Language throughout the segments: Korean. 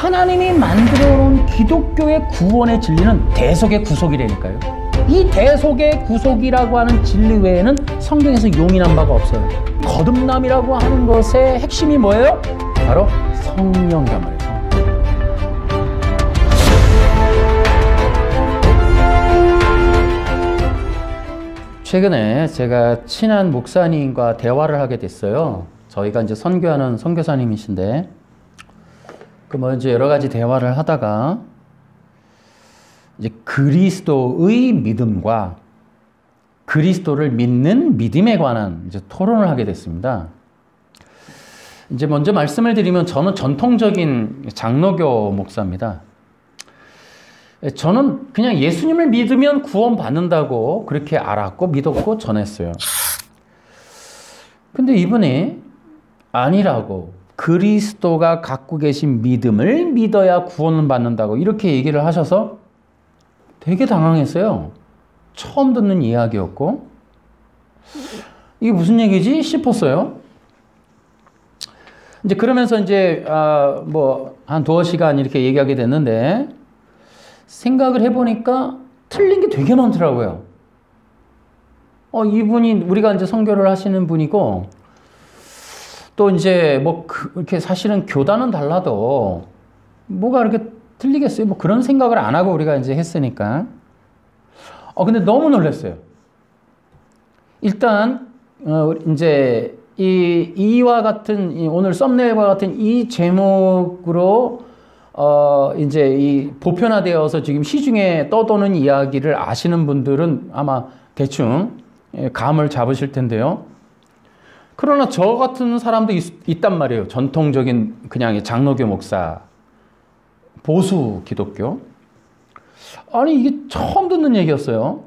하나님이 만들어 놓은 기독교의 구원의 진리는 대속의 구속이라니까요. 이 대속의 구속이라고 하는 진리 외에는 성경에서 용인한 바가 없어요. 거듭남이라고 하는 것의 핵심이 뭐예요? 바로 성령이란 말이에요. 최근에 제가 친한 목사님과 대화를 하게 됐어요. 저희가 이제 선교하는 선교사님이신데, 이제 여러 가지 대화를 하다가 이제 그리스도의 믿음과 그리스도를 믿는 믿음에 관한 이제 토론을 하게 됐습니다. 이제 먼저 말씀을 드리면 저는 전통적인 장로교 목사입니다. 저는 그냥 예수님을 믿으면 구원받는다고 그렇게 알았고 믿었고 전했어요. 근데 이분이 아니라고, 그리스도가 갖고 계신 믿음을 믿어야 구원을 받는다고 이렇게 얘기를 하셔서 되게 당황했어요. 처음 듣는 이야기였고 이게 무슨 얘기지 싶었어요. 이제 그러면서 이제 한 두어 시간 이렇게 얘기하게 됐는데, 생각을 해보니까 틀린 게 되게 많더라고요. 이분이 우리가 이제 선교를 하시는 분이고, 또 이제 이렇게 사실은 교단은 달라도 뭐가 이렇게 틀리겠어요? 그런 생각을 안 하고 우리가 이제 했으니까. 근데 너무 놀랐어요. 일단, 이제 이와 같은, 오늘 썸네일과 같은 이 제목으로 이제 이 보편화되어서 지금 시중에 떠도는 이야기를 아시는 분들은 아마 대충 감을 잡으실 텐데요. 그러나 저 같은 사람도 있단 말이에요. 전통적인 그냥 장로교 목사, 보수 기독교. 아니, 이게 처음 듣는 얘기였어요.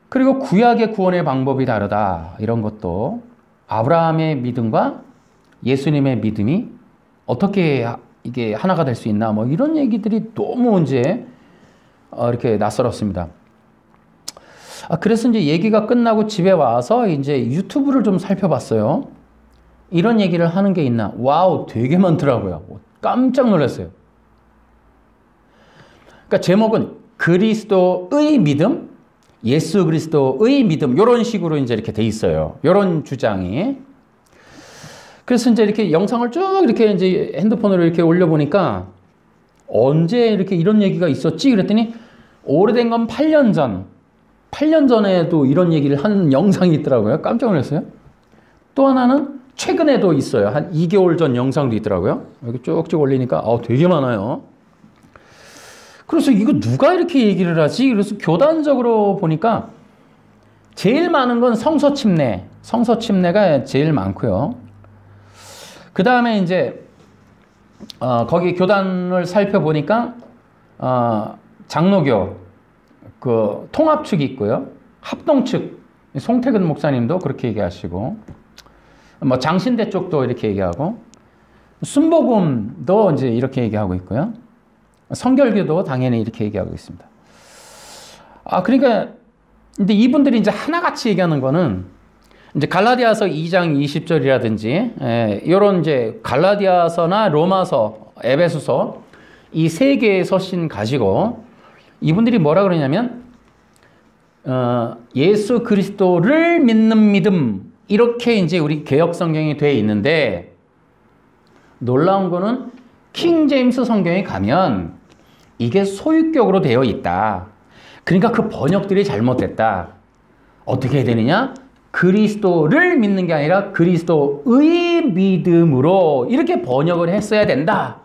그리고 구약의 구원의 방법이 다르다, 이런 것도. 아브라함의 믿음과 예수님의 믿음이 어떻게 이게 하나가 될 수 있나, 이런 얘기들이 너무 이제 이렇게 낯설었습니다. 그래서 이제 얘기가 끝나고 집에 와서 이제 유튜브를 좀 살펴봤어요. 이런 얘기를 하는 게 있나? 와우, 되게 많더라고요. 깜짝 놀랐어요. 그러니까 제목은 그리스도의 믿음, 예수 그리스도의 믿음, 이런 식으로 이제 이렇게 돼 있어요. 이런 주장이. 그래서 이제 이렇게 영상을 쭉 이렇게 이제 핸드폰으로 이렇게 올려보니까 언제 이렇게 이런 얘기가 있었지? 그랬더니 오래된 건 8년 전에도 이런 얘기를 하는 영상이 있더라고요. 깜짝 놀랐어요. 또 하나는 최근에도 있어요. 한 2개월 전 영상도 있더라고요. 여기 쭉쭉 올리니까 되게 많아요. 그래서 이거 누가 이렇게 얘기를 하지? 그래서 교단적으로 보니까 제일 많은 건 성서 침례가 제일 많고요. 그 다음에 이제 거기 교단을 살펴보니까 장로교 그 통합 측이 있고요, 합동 측, 송태근 목사님도 그렇게 얘기하시고, 장신대 쪽도 이렇게 얘기하고, 순복음도 이제 이렇게 얘기하고 있고요, 성결교도 당연히 이렇게 얘기하고 있습니다. 그러니까 근데 이분들이 이제 하나같이 얘기하는 거는 이제 갈라디아서 2장 20절이라든지 이런 이제 갈라디아서나 로마서, 에베소서 이 세 개의 서신 가지고 이분들이 뭐라 그러냐면 예수 그리스도를 믿는 믿음, 이렇게 이제 우리 개역 성경이 되어 있는데, 놀라운 거는 킹 제임스 성경에 가면 이게 소유격으로 되어 있다. 그러니까 그 번역들이 잘못됐다. 어떻게 해야 되느냐? 그리스도를 믿는 게 아니라 그리스도의 믿음으로 이렇게 번역을 했어야 된다.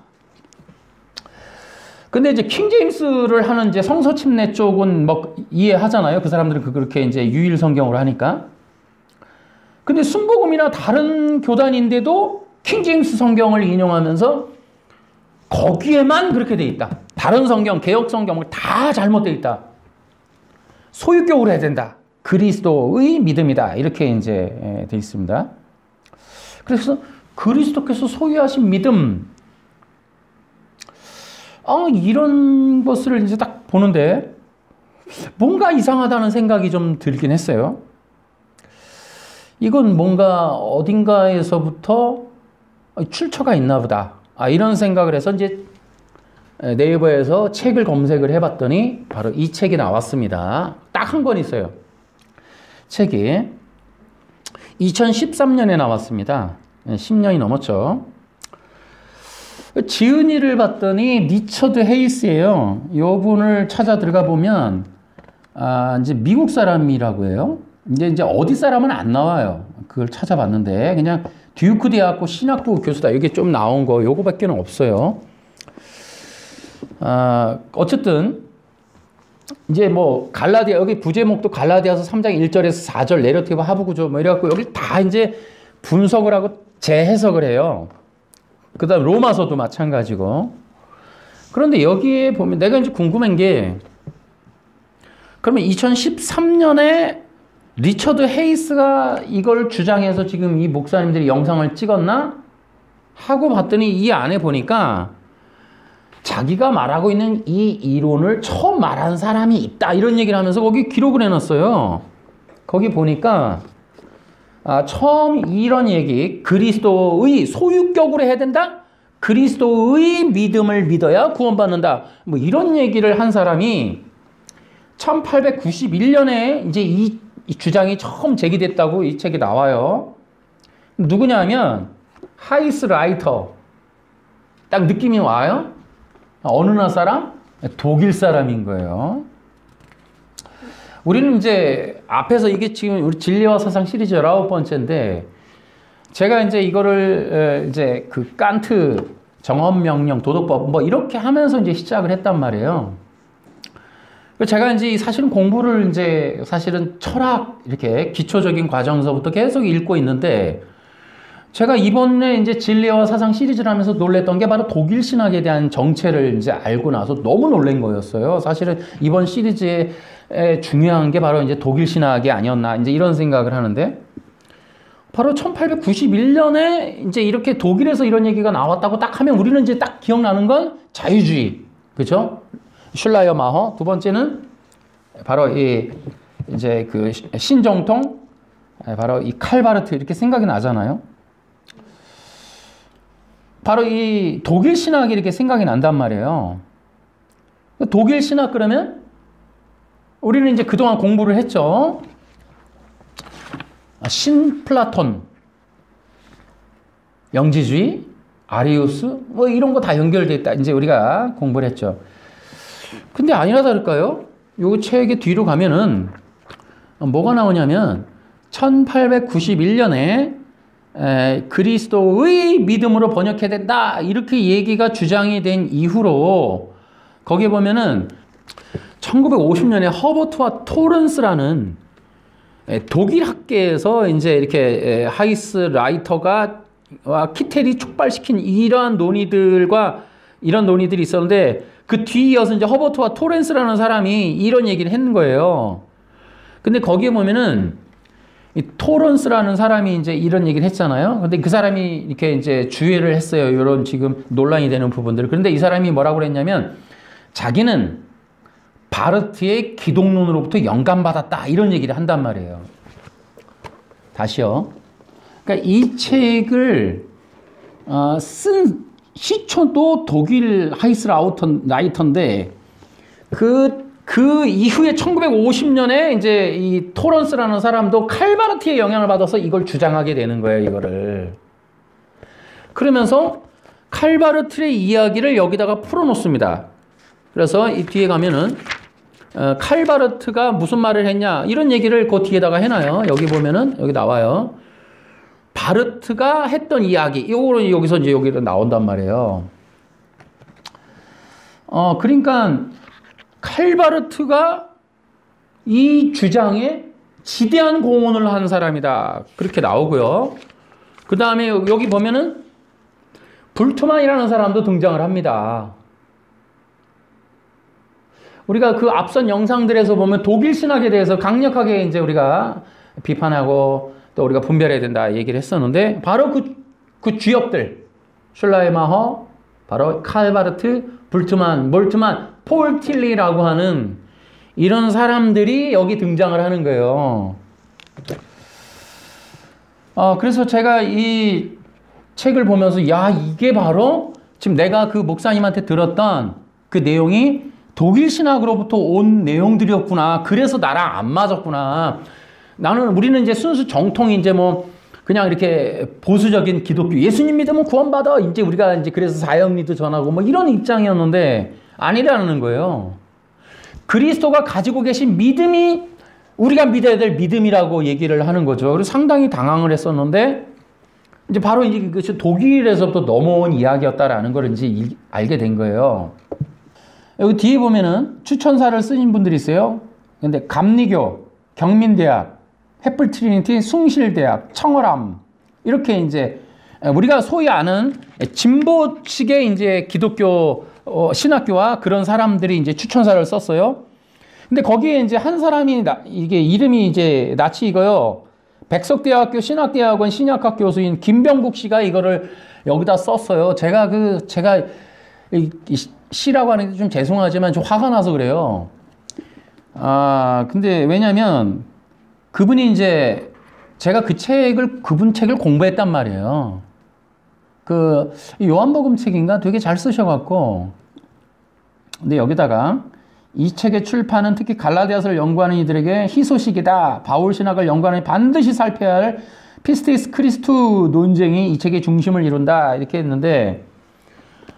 근데 이제 킹 제임스를 하는 이제 성서 침례 쪽은 이해하잖아요. 그 사람들은 그렇게 이제 유일 성경으로 하니까. 근데 순복음이나 다른 교단인데도 킹 제임스 성경을 인용하면서 거기에만 그렇게 돼 있다. 다른 성경, 개역 성경을 다 잘못되어 있다. 소유격으로 해야 된다. 그리스도의 믿음이다. 이렇게 이제 돼 있습니다. 그래서 그리스도께서 소유하신 믿음, 이런 것을 이제 딱 보는데 뭔가 이상하다는 생각이 좀 들긴 했어요. 이건 뭔가 어딘가에서부터 출처가 있나 보다. 이런 생각을 해서 이제 네이버에서 책을 검색을 해봤더니 바로 이 책이 나왔습니다. 딱 한 권 있어요. 책이 2013년에 나왔습니다. 10년이 넘었죠. 지은이를 봤더니 리처드 헤이스예요. 이 분을 찾아 들어가 보면 이제 미국 사람이라고 해요. 이제 어디 사람은 안 나와요. 그걸 찾아봤는데 그냥 듀크 대학교 신학부 교수다. 이게 좀 나온 거 요거밖에는 없어요. 어쨌든 이제 뭐 갈라디아 여기 부제목도 갈라디아서 3장 1절에서 4절 내러티브 하부구조 뭐 이래갖고 여기 다 이제 분석을 하고 재해석을 해요. 그다음 로마서도 마찬가지고. 그런데 여기에 보면 내가 이제 궁금한 게 그러면 2013년에 리처드 헤이스가 이걸 주장해서 지금 이 목사님들이 영상을 찍었나 하고 봤더니 이 안에 보니까 자기가 말하고 있는 이 이론을 처음 말한 사람이 있다 이런 얘기를 하면서 거기 기록을 해놨어요. 거기 보니까 처음 이런 얘기, 그리스도의 소유격으로 해야 된다? 그리스도의 믿음을 믿어야 구원받는다. 뭐 이런 얘기를 한 사람이 1891년에 이제 이 주장이 처음 제기됐다고 이 책에 나와요. 누구냐 하면 하이스 라이터. 딱 느낌이 와요? 어느 나라 사람? 독일 사람인 거예요. 우리는 이제 앞에서 이게 지금 우리 진리와 사상 시리즈 19번째인데 제가 이제 이거를 이제 그 칸트 정언명령 도덕법 뭐 이렇게 하면서 이제 시작을 했단 말이에요. 제가 이제 사실은 공부를 이제 사실은 철학 이렇게 기초적인 과정서부터 계속 읽고 있는데 제가 이번에 이제 진리와 사상 시리즈를 하면서 놀랬던 게 바로 독일 신학에 대한 정체를 이제 알고 나서 너무 놀란 거였어요. 사실은 이번 시리즈에 중요한 게 바로 이제 독일 신학이 아니었나 이제 이런 생각을 하는데 바로 1891년에 이제 이렇게 독일에서 이런 얘기가 나왔다고 딱 하면 우리는 이제 딱 기억나는 건 자유주의. 그죠? 슐라이어 마허. 두 번째는 바로 이 이제 그 신정통. 바로 이 칼바르트 이렇게 생각이 나잖아요. 바로 이 독일 신학이 이렇게 생각이 난단 말이에요. 독일 신학 그러면 우리는 이제 그동안 공부를 했죠. 신플라톤, 영지주의, 아리우스 뭐 이런 거 다 연결돼 있다. 이제 우리가 공부를 했죠. 근데 아니나 다를까요? 요 책의 뒤로 가면은 뭐가 나오냐면 1891년에 그리스도의 믿음으로 번역해야 된다 이렇게 얘기가 주장이 된 이후로 거기에 보면은 1950년에 허버트와 토런스라는 독일 학계에서 이제 이렇게 하이스 라이터가 키텔이 촉발시킨 이러한 논의들과 이런 논의들이 있었는데 그 뒤이어서 이제 허버트와 토렌스라는 사람이 이런 얘기를 했는 거예요. 근데 거기에 보면은 이 토런스라는 사람이 이제 이런 얘기를 했잖아요. 근데 그 사람이 이렇게 이제 주의를 했어요. 이런 지금 논란이 되는 부분들. 그런데 이 사람이 뭐라고 그랬냐면 자기는 바르트의 기독론으로부터 영감받았다. 이런 얘기를 한단 말이에요. 다시요. 그러니까 이 책을 쓴 시초도 독일 하이스 라이터인데 그 이후에 1950년에 이제 이 토런스라는 사람도 칼바르트의 영향을 받아서 이걸 주장하게 되는 거예요, 이거를. 그러면서 칼바르트의 이야기를 여기다가 풀어놓습니다. 그래서 이 뒤에 가면은 칼바르트가 무슨 말을 했냐 이런 얘기를 그 뒤에다가 해놔요. 여기 보면은 여기 나와요. 바르트가 했던 이야기 이거는 여기서 이제 여기로 나온단 말이에요. 그러니까 칼바르트가 이 주장에 지대한 공헌을 한 사람이다. 그렇게 나오고요. 그 다음에 여기 보면은 불트만이라는 사람도 등장을 합니다. 우리가 그 앞선 영상들에서 보면 독일 신학에 대해서 강력하게 이제 우리가 비판하고 또 우리가 분별해야 된다 얘기를 했었는데 바로 그 주역들 슐라이마허, 바로 칼바르트, 불트만, 몰트만, 폴 틸리라고 하는 이런 사람들이 여기 등장을 하는 거예요. 그래서 제가 이 책을 보면서 야 이게 바로 지금 내가 그 목사님한테 들었던 그 내용이 독일 신학으로부터 온 내용들이었구나. 그래서 나랑 안 맞았구나. 우리는 이제 순수 정통이 이제 뭐 그냥 이렇게 보수적인 기독교, 예수님 믿으면 구원받아. 이제 우리가 이제 그래서 사형리도 전하고 뭐 이런 입장이었는데 아니라는 거예요. 그리스도가 가지고 계신 믿음이 우리가 믿어야 될 믿음이라고 얘기를 하는 거죠. 그래서 상당히 당황을 했었는데 이제 바로 이것이 독일에서부터 넘어온 이야기였다라는 걸 이제 알게 된 거예요. 여기 뒤에 보면은 추천사를 쓰신 분들이 있어요. 근데 감리교, 경민대학, 횃불 트리니티, 숭실대학, 청어람 이렇게 이제 우리가 소위 아는 진보 측의 이제 기독교 신학교와 그런 사람들이 이제 추천사를 썼어요. 근데 거기에 이제 한 사람이 이게 이름이 이제 낯이 익어요. 백석대학교 신학대학원 신약학 교수인 김병국 씨가 이거를 여기다 썼어요. 제가 이 시라고 하는데 좀 죄송하지만 좀 화가 나서 그래요. 근데 왜냐면 그분이 이제 제가 그분 책을 공부했단 말이에요. 요한복음 책인가 되게 잘 쓰셔갖고. 근데 여기다가 이 책의 출판은 특히 갈라디아서를 연구하는 이들에게 희소식이다. 바울 신학을 연구하는 반드시 살펴야 할 피스티스 크리스투 논쟁이 이 책의 중심을 이룬다. 이렇게 했는데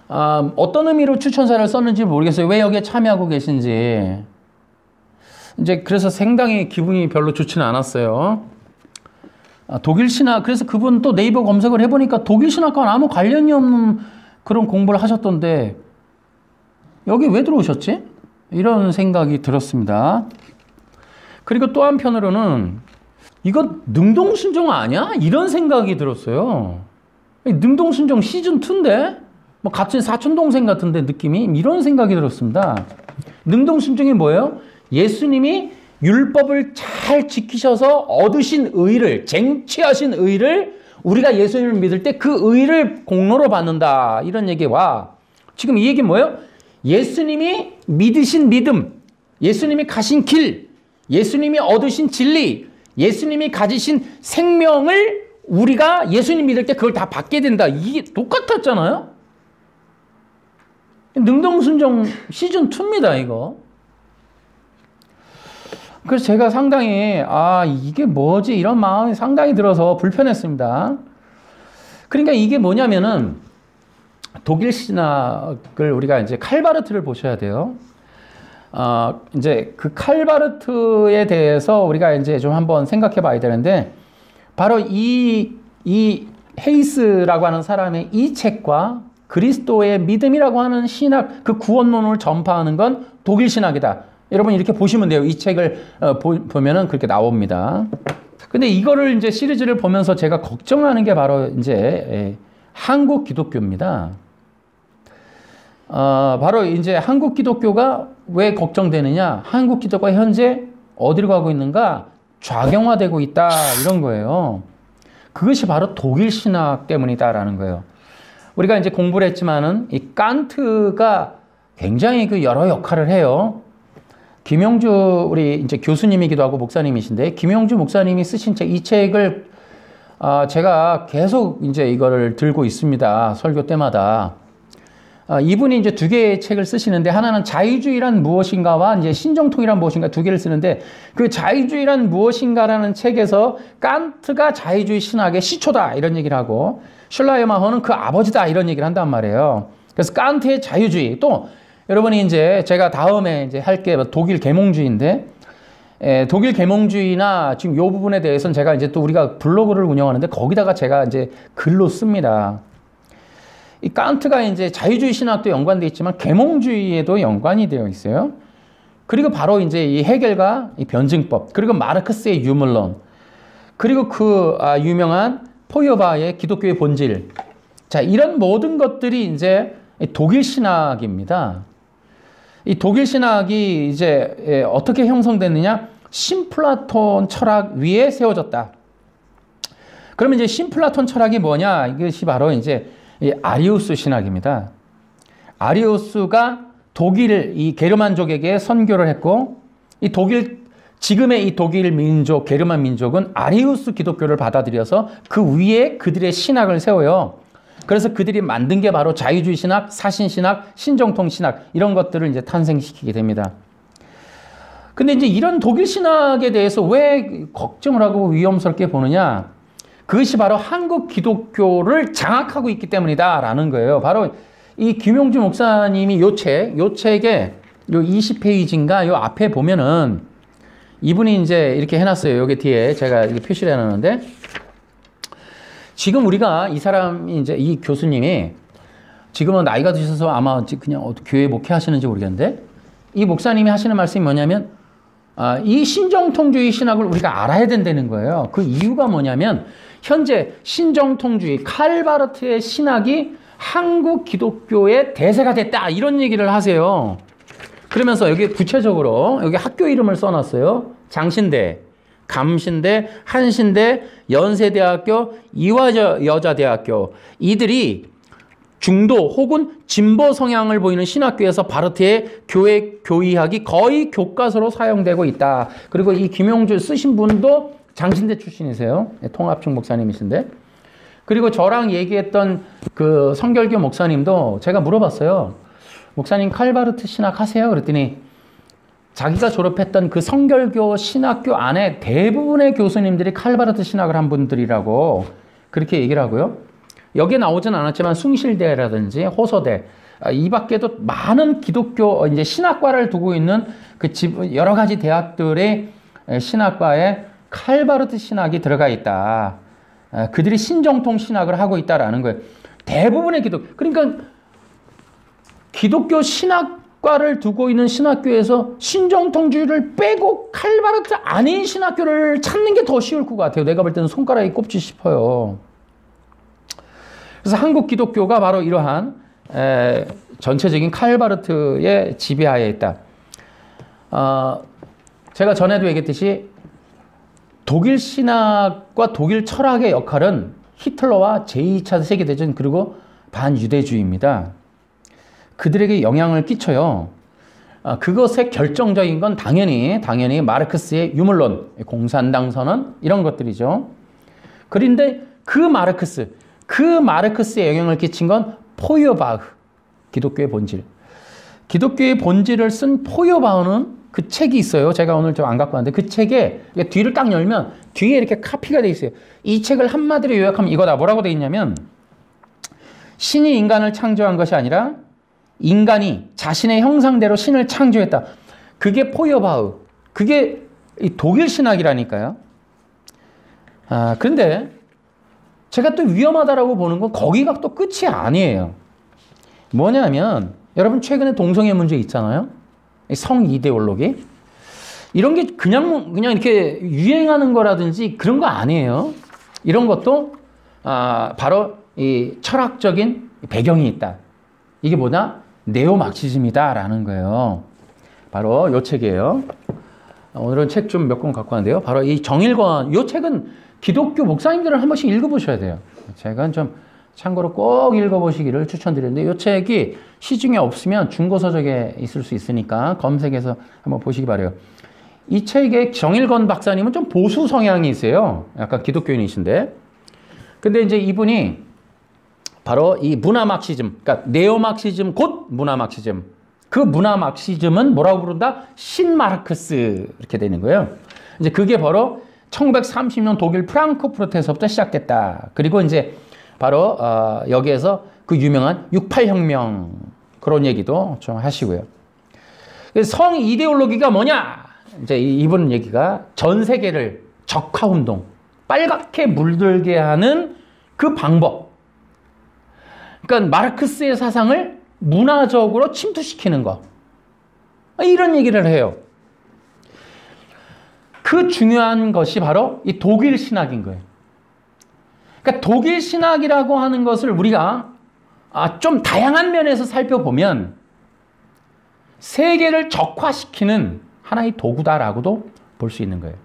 어떤 의미로 추천사를 썼는지 모르겠어요. 왜 여기에 참여하고 계신지. 이제 그래서 상당히 기분이 별로 좋지는 않았어요. 독일 신학, 그래서 그분 또 네이버 검색을 해보니까 독일 신학과는 아무 관련이 없는 그런 공부를 하셨던데 여기 왜 들어오셨지? 이런 생각이 들었습니다. 그리고 또 한편으로는 이거 능동순종 아니야? 이런 생각이 들었어요. 능동순종 시즌2인데? 뭐 같은 사촌동생 같은데 느낌이? 이런 생각이 들었습니다. 능동순종이 뭐예요? 예수님이 율법을 잘 지키셔서 얻으신 의를, 쟁취하신 의를 우리가 예수님을 믿을 때 그 의를 공로로 받는다. 이런 얘기와 지금 이 얘기는 뭐예요? 예수님이 믿으신 믿음, 예수님이 가신 길, 예수님이 얻으신 진리, 예수님이 가지신 생명을 우리가 예수님 믿을 때 그걸 다 받게 된다. 이게 똑같았잖아요? 능동순종 시즌2입니다, 이거. 그래서 제가 상당히, 이게 뭐지? 이런 마음이 상당히 들어서 불편했습니다. 그러니까 이게 뭐냐면은, 독일 신학을 우리가 이제 칼바르트를 보셔야 돼요. 이제 그 칼바르트에 대해서 우리가 이제 좀 한번 생각해 봐야 되는데, 바로 이 헤이스라고 하는 사람의 이 책과 그리스도의 믿음이라고 하는 신학, 그 구원론을 전파하는 건 독일 신학이다. 여러분 이렇게 보시면 돼요. 이 책을 보면은 그렇게 나옵니다. 근데 이거를 이제 시리즈를 보면서 제가 걱정하는 게 바로 이제 한국 기독교입니다. 바로 이제 한국 기독교가 왜 걱정되느냐? 한국 기독교가 현재 어디로 가고 있는가? 좌경화되고 있다. 이런 거예요. 그것이 바로 독일 신학 때문이다라는 거예요. 우리가 이제 공부를 했지만은 이 칸트가 굉장히 그 여러 역할을 해요. 김용주 우리 이제 교수님이기도 하고 목사님이신데 김용주 목사님이 쓰신 책, 이 책을 제가 계속 이제 이거를 들고 있습니다. 설교 때마다. 이분이 이제 두 개의 책을 쓰시는데 하나는 자유주의란 무엇인가와 이제 신정통이란 무엇인가 두 개를 쓰는데 그 자유주의란 무엇인가라는 책에서 칸트가 자유주의 신학의 시초다 이런 얘기를 하고 슐라이마허는 그 아버지다 이런 얘기를 한단 말이에요. 그래서 칸트의 자유주의 또 여러분이 이제 제가 다음에 이제 할 게 독일 계몽주의인데 독일 계몽주의나 지금 이 부분에 대해서는 제가 이제 또 우리가 블로그를 운영하는데 거기다가 제가 이제 글로 씁니다. 이 칸트가 이제 자유주의 신학도 연관되어 있지만 계몽주의에도 연관이 되어 있어요. 그리고 바로 이제 이 헤겔과 이 변증법, 그리고 마르크스의 유물론, 그리고 그 유명한 포여바의 기독교의 본질. 자, 이런 모든 것들이 이제 독일 신학입니다. 이 독일 신학이 이제 어떻게 형성됐느냐? 신플라톤 철학 위에 세워졌다. 그러면 이제 신플라톤 철학이 뭐냐? 이것이 바로 이제 이 아리우스 신학입니다. 아리우스가 독일 이 게르만족에게 선교를 했고 이 지금의 이 독일 민족, 게르만 민족은 아리우스 기독교를 받아들여서 그 위에 그들의 신학을 세워요. 그래서 그들이 만든 게 바로 자유주의 신학, 사신 신학, 신정통 신학 이런 것들을 이제 탄생시키게 됩니다. 근데 이제 이런 독일 신학에 대해서 왜 걱정을 하고 위험스럽게 보느냐? 그것이 바로 한국 기독교를 장악하고 있기 때문이다라는 거예요. 바로 이 김용주 목사님이 요 책에 요 20페이지인가 요 앞에 보면은 이분이 이제 이렇게 해놨어요. 여기 뒤에 제가 이렇게 표시를 해놨는데 지금 우리가 이 사람이 이제 이 교수님이 지금은 나이가 드셔서 아마 그냥 교회 목회하시는지 모르겠는데 이 목사님이 하시는 말씀이 뭐냐면 이 신정통주의 신학을 우리가 알아야 된다는 거예요. 그 이유가 뭐냐면 현재 신정통주의 칼바르트의 신학이 한국 기독교의 대세가 됐다 이런 얘기를 하세요. 그러면서 여기 구체적으로 여기 학교 이름을 써놨어요. 장신대, 감신대, 한신대, 연세대학교, 이화여자대학교 이들이 중도 혹은 진보 성향을 보이는 신학교에서 바르트의 교회 교의학이 거의 교과서로 사용되고 있다. 그리고 이 김용주 쓰신 분도 장신대 출신이세요. 통합중 목사님이신데. 그리고 저랑 얘기했던 그 성결교 목사님도 제가 물어봤어요. 목사님 칼바르트 신학 하세요? 그랬더니 자기가 졸업했던 그 성결교 신학교 안에 대부분의 교수님들이 칼바르트 신학을 한 분들이라고 그렇게 얘기를 하고요. 여기에 나오진 않았지만 숭실대라든지 호서대 이 밖에도 많은 기독교 이제 신학과를 두고 있는 그 여러 가지 대학들의 신학과에 칼바르트 신학이 들어가 있다. 그들이 신정통 신학을 하고 있다라는 거예요. 대부분의 그러니까 기독교 신학과를 두고 있는 신학교에서 신정통주의를 빼고 칼바르트 아닌 신학교를 찾는 게 더 쉬울 것 같아요. 내가 볼 때는 손가락이 꼽지 싶어요. 그래서 한국 기독교가 바로 이러한 전체적인 칼바르트의 지배하에 있다. 제가 전에도 얘기했듯이 독일 신학과 독일 철학의 역할은 히틀러와 제2차 세계대전 그리고 반유대주의입니다. 그들에게 영향을 끼쳐요. 그것의 결정적인 건 당연히 마르크스의 유물론, 공산당 선언 이런 것들이죠. 그런데 그 마르크스의 영향을 끼친 건 포이어바흐, 기독교의 본질. 기독교의 본질을 쓴 포이어바흐는 그 책이 있어요. 제가 오늘 좀 안 갖고 왔는데 그 책에 뒤를 딱 열면 뒤에 이렇게 카피가 돼 있어요. 이 책을 한마디로 요약하면 이거다. 뭐라고 돼 있냐면 신이 인간을 창조한 것이 아니라 인간이 자신의 형상대로 신을 창조했다. 그게 포이어바흐. 그게 독일 신학이라니까요. 그런데 제가 또 위험하다라고 보는 건 거기가 또 끝이 아니에요. 뭐냐면 여러분 최근에 동성애 문제 있잖아요. 성 이데올로기. 이런 게 그냥 이렇게 유행하는 거라든지 그런 거 아니에요. 이런 것도 바로 이 철학적인 배경이 있다. 이게 뭐냐? 네오마르크시즘이다라는 거예요. 바로 이 책이에요. 오늘은 책 좀 몇 권 갖고 왔는데요. 바로 이 정일권. 이 책은 기독교 목사님들은 한 번씩 읽어보셔야 돼요. 제가 좀 참고로 꼭 읽어보시기를 추천드리는데 이 책이 시중에 없으면 중고서적에 있을 수 있으니까 검색해서 한번 보시기 바라요. 이 책의 정일권 박사님은 좀 보수 성향이세요. 약간 기독교인이신데. 근데 이제 이분이 바로 이 문화막시즘, 그러니까 네오막시즘 곧 문화막시즘. 그 문화막시즘은 뭐라고 부른다? 신마르크스 이렇게 되는 거예요. 이제 그게 바로 1930년 독일 프랑크푸르트에서부터 시작됐다. 그리고 이제 바로 여기에서 그 유명한 68혁명 그런 얘기도 좀 하시고요. 성 이데올로기가 뭐냐? 이제 이분 얘기가 전 세계를 적화운동, 빨갛게 물들게 하는 그 방법. 그러니까 마르크스의 사상을 문화적으로 침투시키는 거. 이런 얘기를 해요. 그 중요한 것이 바로 이 독일 신학인 거예요. 그러니까 독일 신학이라고 하는 것을 우리가 좀 다양한 면에서 살펴보면 세계를 적화시키는 하나의 도구다라고도 볼 수 있는 거예요.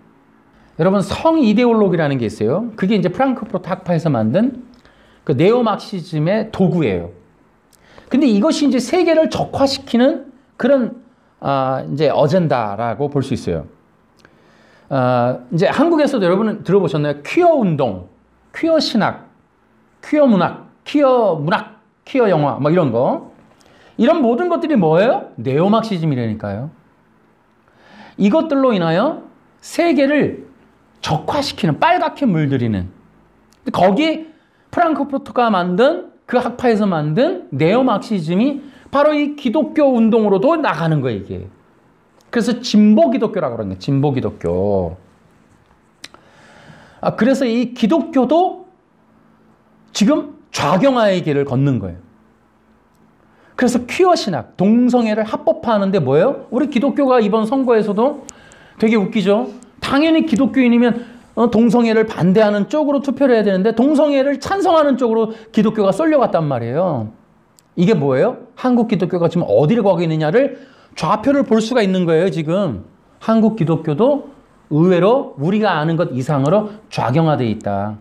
여러분 성 이데올로기라는 게 있어요. 그게 이제 프랑크푸르트 학파에서 만든 그 네오마르크시즘의 도구예요. 근데 이것이 이제 세계를 적화시키는 그런 이제 어젠다라고 볼 수 있어요. 이제 한국에서도 여러분은 들어보셨나요? 퀴어 운동, 퀴어 신학, 퀴어 문학, 퀴어 문학, 퀴어 영화, 뭐 이런 거. 이런 모든 것들이 뭐예요? 네오막시즘이라니까요. 이것들로 인하여 세계를 적화시키는, 빨갛게 물들이는. 거기 프랑크푸르트가 만든 그 학파에서 만든 네오막시즘이 바로 이 기독교 운동으로도 나가는 거예요, 이게. 그래서 진보 기독교라고 그러는 거예요. 진보 기독교. 그래서 이 기독교도 지금 좌경화의 길을 걷는 거예요. 그래서 퀴어 신학, 동성애를 합법화하는데 뭐예요? 우리 기독교가 이번 선거에서도 되게 웃기죠? 당연히 기독교인이면 동성애를 반대하는 쪽으로 투표를 해야 되는데 동성애를 찬성하는 쪽으로 기독교가 쏠려갔단 말이에요. 이게 뭐예요? 한국 기독교가 지금 어디를 가고 있느냐를 좌표를 볼 수가 있는 거예요, 지금. 한국 기독교도 의외로 우리가 아는 것 이상으로 좌경화되어 있다.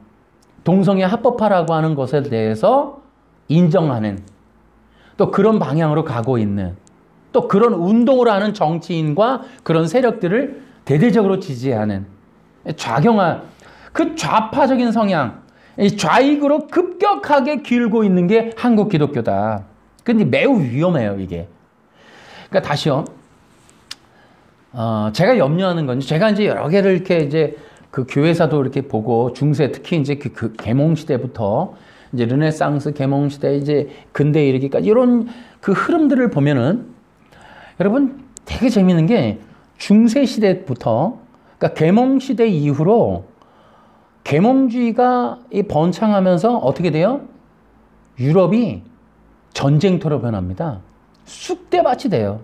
동성애 합법화라고 하는 것에 대해서 인정하는, 또 그런 방향으로 가고 있는, 또 그런 운동을 하는 정치인과 그런 세력들을 대대적으로 지지하는 좌경화, 그 좌파적인 성향, 좌익으로 급격하게 기울고 있는 게 한국 기독교다. 근데 매우 위험해요, 이게. 그러니까 다시요. 제가 염려하는 건, 제가 이제 여러 개를 이렇게 이제 그 교회사도 이렇게 보고, 중세, 특히 이제 그 계몽 시대부터 이제 르네상스, 계몽 시대, 이제 근대에 이르기까지 이런 그 흐름들을 보면은, 여러분 되게 재밌는 게 중세 시대부터, 그러니까 계몽 시대 이후로 계몽주의가 번창하면서 어떻게 돼요? 유럽이 전쟁터로 변합니다. 쑥대밭이 돼요.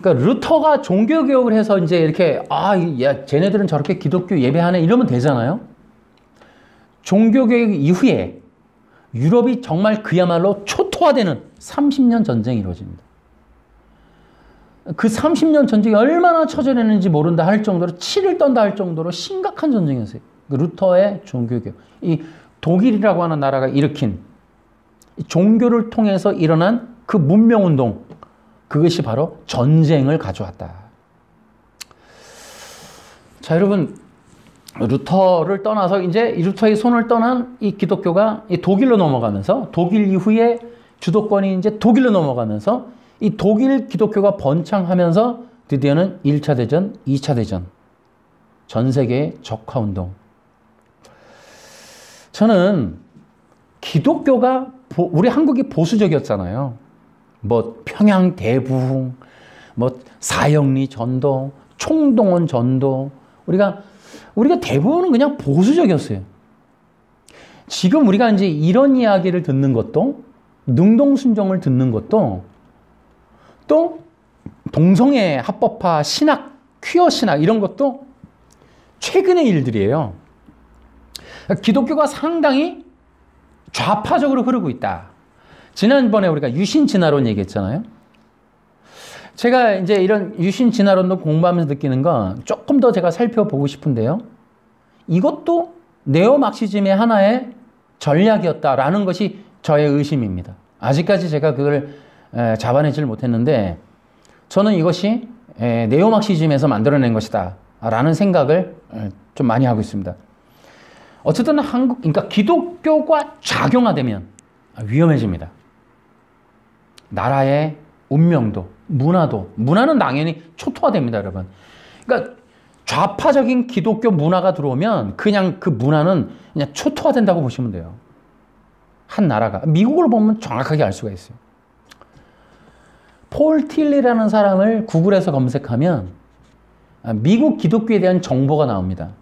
그러니까 루터가 종교개혁을 해서 이제 이렇게, 야, 쟤네들은 저렇게 기독교 예배하네 이러면 되잖아요. 종교개혁 이후에 유럽이 정말 그야말로 초토화되는 30년 전쟁이 이루어집니다. 그 30년 전쟁이 얼마나 처절했는지 모른다 할 정도로, 치를 떤다 할 정도로 심각한 전쟁이었어요. 루터의 종교개혁. 이 독일이라고 하는 나라가 일으킨 종교를 통해서 일어난 그 문명운동, 그것이 바로 전쟁을 가져왔다. 자, 여러분, 루터를 떠나서 이제 루터의 손을 떠난 이 기독교가 이 독일로 넘어가면서, 독일 이후에 주도권이 이제 독일로 넘어가면서 이 독일 기독교가 번창하면서 드디어는 1차 대전, 2차 대전, 전 세계의 적화운동. 저는 기독교가 우리 한국이 보수적이었잖아요. 뭐 평양 대부흥, 뭐 사형리 전도, 총동원 전도, 우리가 대부분은 그냥 보수적이었어요. 지금 우리가 이제 이런 이야기를 듣는 것도, 능동순종을 듣는 것도, 또 동성애 합법화 신학, 퀴어 신학 이런 것도 최근의 일들이에요. 기독교가 상당히 좌파적으로 흐르고 있다. 지난번에 우리가 유신진화론 얘기했잖아요. 제가 이제 이런 유신진화론도 공부하면서 느끼는 건 조금 더 제가 살펴보고 싶은데요. 이것도 네오막시즘의 하나의 전략이었다라는 것이 저의 의심입니다. 아직까지 제가 그걸 잡아내질 못했는데, 저는 이것이 네오막시즘에서 만들어낸 것이다 라는 생각을 좀 많이 하고 있습니다. 어쨌든 그러니까 기독교가 좌경화되면 위험해집니다. 나라의 운명도, 문화는 당연히 초토화됩니다, 여러분. 그러니까 좌파적인 기독교 문화가 들어오면 그냥 그 문화는 그냥 초토화된다고 보시면 돼요. 한 나라가. 미국을 보면 정확하게 알 수가 있어요. 폴 틸리라는 사람을 구글에서 검색하면 미국 기독교에 대한 정보가 나옵니다.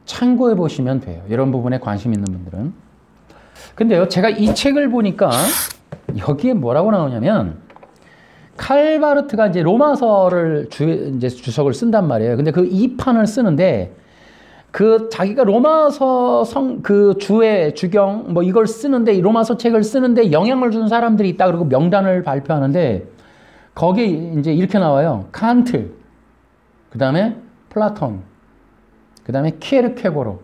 참고해 보시면 돼요. 이런 부분에 관심 있는 분들은. 근데요, 제가 이 책을 보니까 여기에 뭐라고 나오냐면, 칼바르트가 이제 로마서를 이제 주석을 쓴단 말이에요. 근데 그 2판을 쓰는데, 그 자기가 로마서 그 주경 뭐 이걸 쓰는데, 이 로마서 책을 쓰는데 영향을 준 사람들이 있다 그러고 명단을 발표하는데, 거기에 이제 이렇게 나와요. 칸트, 그 다음에 플라톤, 그 다음에 키에르케고로,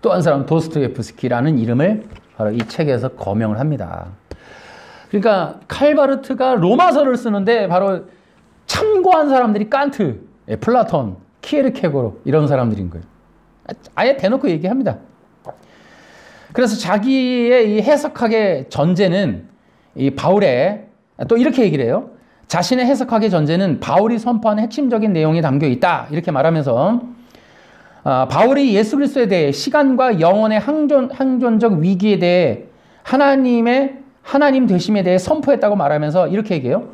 또 한 사람 도스토옙스키라는 이름을 바로 이 책에서 거명을 합니다. 그러니까 칼바르트가 로마서를 쓰는데 바로 참고한 사람들이 칸트, 플라톤, 키에르케고로 이런 사람들인 거예요. 아예 대놓고 얘기합니다. 그래서 자기의 이 해석학의 전제는 이 바울의 또 이렇게 얘기를 해요. 자신의 해석학의 전제는 바울이 선포한 핵심적인 내용이 담겨 있다. 이렇게 말하면서 바울이 예수 그리스도에 대해 시간과 영혼의 항존적 위기에 대해 하나님 되심에 대해 선포했다고 말하면서 이렇게 얘기해요.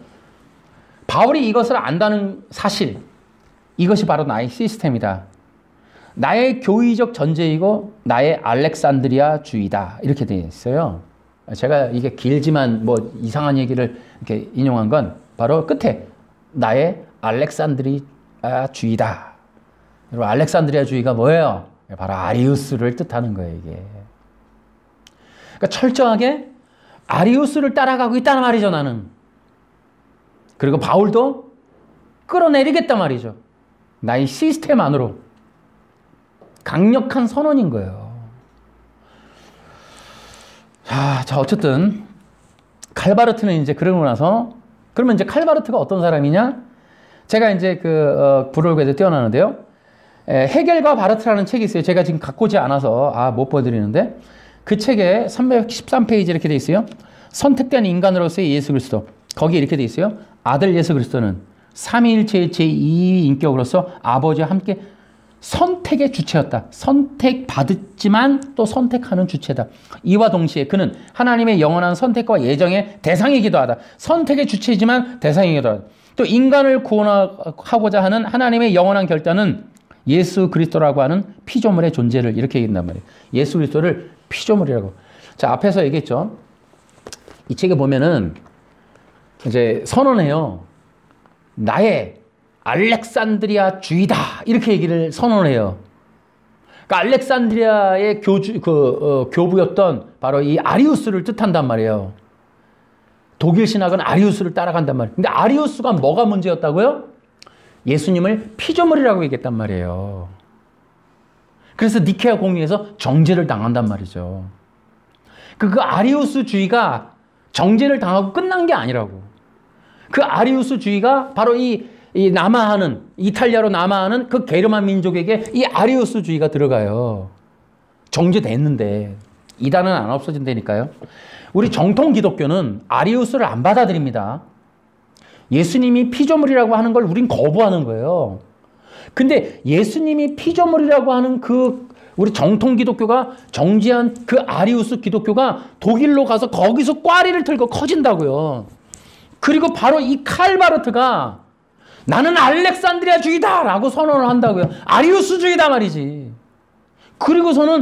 바울이 이것을 안다는 사실, 이것이 바로 나의 시스템이다. 나의 교의적 전제이고 나의 알렉산드리아주의다. 이렇게 되어 있어요. 제가 이게 길지만 뭐 이상한 얘기를 이렇게 인용한 건 바로 끝에 나의 알렉산드리아주의다. 여러분, 알렉산드리아주의가 뭐예요? 바로 아리우스를 뜻하는 거예요, 이게. 그러니까 철저하게 아리우스를 따라가고 있다는 말이죠, 나는. 그리고 바울도 끌어내리겠단 말이죠. 나의 시스템 안으로. 강력한 선언인 거예요. 자, 어쨌든 칼바르트는 이제 그러고 나서 그러면 이제 칼바르트가 어떤 사람이냐? 제가 이제 불월교에서 뛰어나는데요. 헤겔과 바르트라는 책이 있어요. 제가 지금 갖고 오지 않아서 못 보여드리는데 그 책에 313페이지 이렇게 돼 있어요. 선택된 인간으로서의 예수 그리스도. 거기에 이렇게 돼 있어요. 아들 예수 그리스도는 삼위일체의 제2 인격으로서 아버지와 함께 선택의 주체였다. 선택받았지만 또 선택하는 주체다. 이와 동시에 그는 하나님의 영원한 선택과 예정의 대상이기도 하다. 선택의 주체이지만 대상이기도 하다. 또 인간을 구원하고자 하는 하나님의 영원한 결단은 예수 그리스도라고 하는 피조물의 존재를 이렇게 얘기한단 말이에요. 예수 그리스도를 피조물이라고. 자, 앞에서 얘기했죠. 이 책에 보면은 이제 선언해요. 나의 알렉산드리아 주의다. 이렇게 얘기를 선언해요. 그러니까 알렉산드리아의 교부였던 바로 이 아리우스를 뜻한단 말이에요. 독일 신학은 아리우스를 따라간단 말이에요. 근데 아리우스가 뭐가 문제였다고요? 예수님을 피조물이라고 얘기했단 말이에요. 그래서 니케아 공의에서 정죄를 당한단 말이죠. 그 아리우스주의가 정죄를 당하고 끝난 게 아니라고. 그 아리우스주의가 바로 이 남아하는, 이탈리아로 남아하는 그 게르만 민족에게 이 아리우스주의가 들어가요. 정죄됐는데 이단은 안 없어진다니까요. 우리 정통 기독교는 아리우스를 안 받아들입니다. 예수님이 피조물이라고 하는 걸 우린 거부하는 거예요. 근데 예수님이 피조물이라고 하는 우리 정통 기독교가 정지한 그 아리우스 기독교가 독일로 가서 거기서 꽈리를 틀고 커진다고요. 그리고 바로 이 칼바르트가 나는 알렉산드리아주의다 라고 선언을 한다고요. 아리우스주의다 말이지. 그리고서는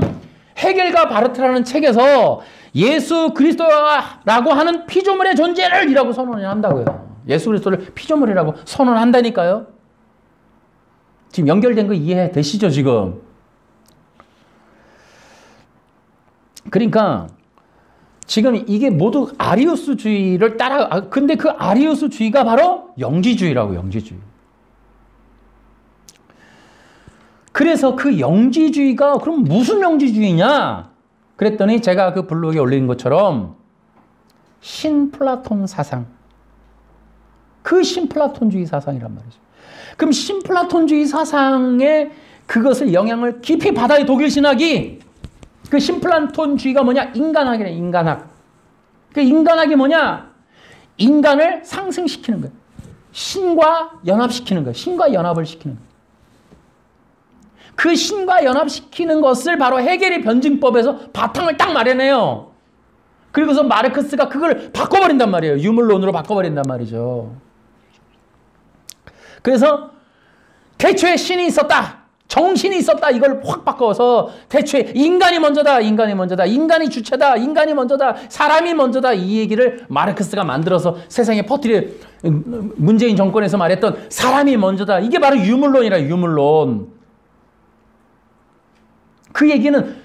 헤겔과 바르트라는 책에서 예수 그리스도라고 하는 피조물의 존재를 이라고 선언을 한다고요. 예수 그리스도를 피조물이라고 선언한다니까요. 지금 연결된 거 이해되시죠, 지금? 그러니까 지금 이게 모두 아리우스주의를 근데 그 아리우스주의가 바로 영지주의라고, 영지주의. 그래서 그 영지주의가 그럼 무슨 영지주의냐? 그랬더니 제가 그 블로그에 올린 것처럼 신플라톤 사상. 그 신플라톤주의 사상이란 말이죠. 그럼 신플라톤주의 사상에 그것을 영향을 깊이 받아요, 독일 신학이. 그 신플라톤주의가 뭐냐? 인간학이래, 인간학. 그 인간학이 뭐냐? 인간을 상승시키는 거예요. 신과 연합시키는 거예요. 신과 연합을 시키는 거예요. 그 신과 연합시키는 것을 바로 헤겔의 변증법에서 바탕을 딱 마련해요. 그리고서 마르크스가 그걸 바꿔버린단 말이에요. 유물론으로 바꿔버린단 말이죠. 그래서 태초에 신이 있었다. 정신이 있었다. 이걸 확 바꿔서 태초에 인간이 먼저다. 인간이 먼저다. 인간이 주체다. 인간이 먼저다. 사람이 먼저다. 이 얘기를 마르크스가 만들어서 세상에 퍼뜨려 문재인 정권에서 말했던 사람이 먼저다. 이게 바로 유물론이라, 유물론. 그 얘기는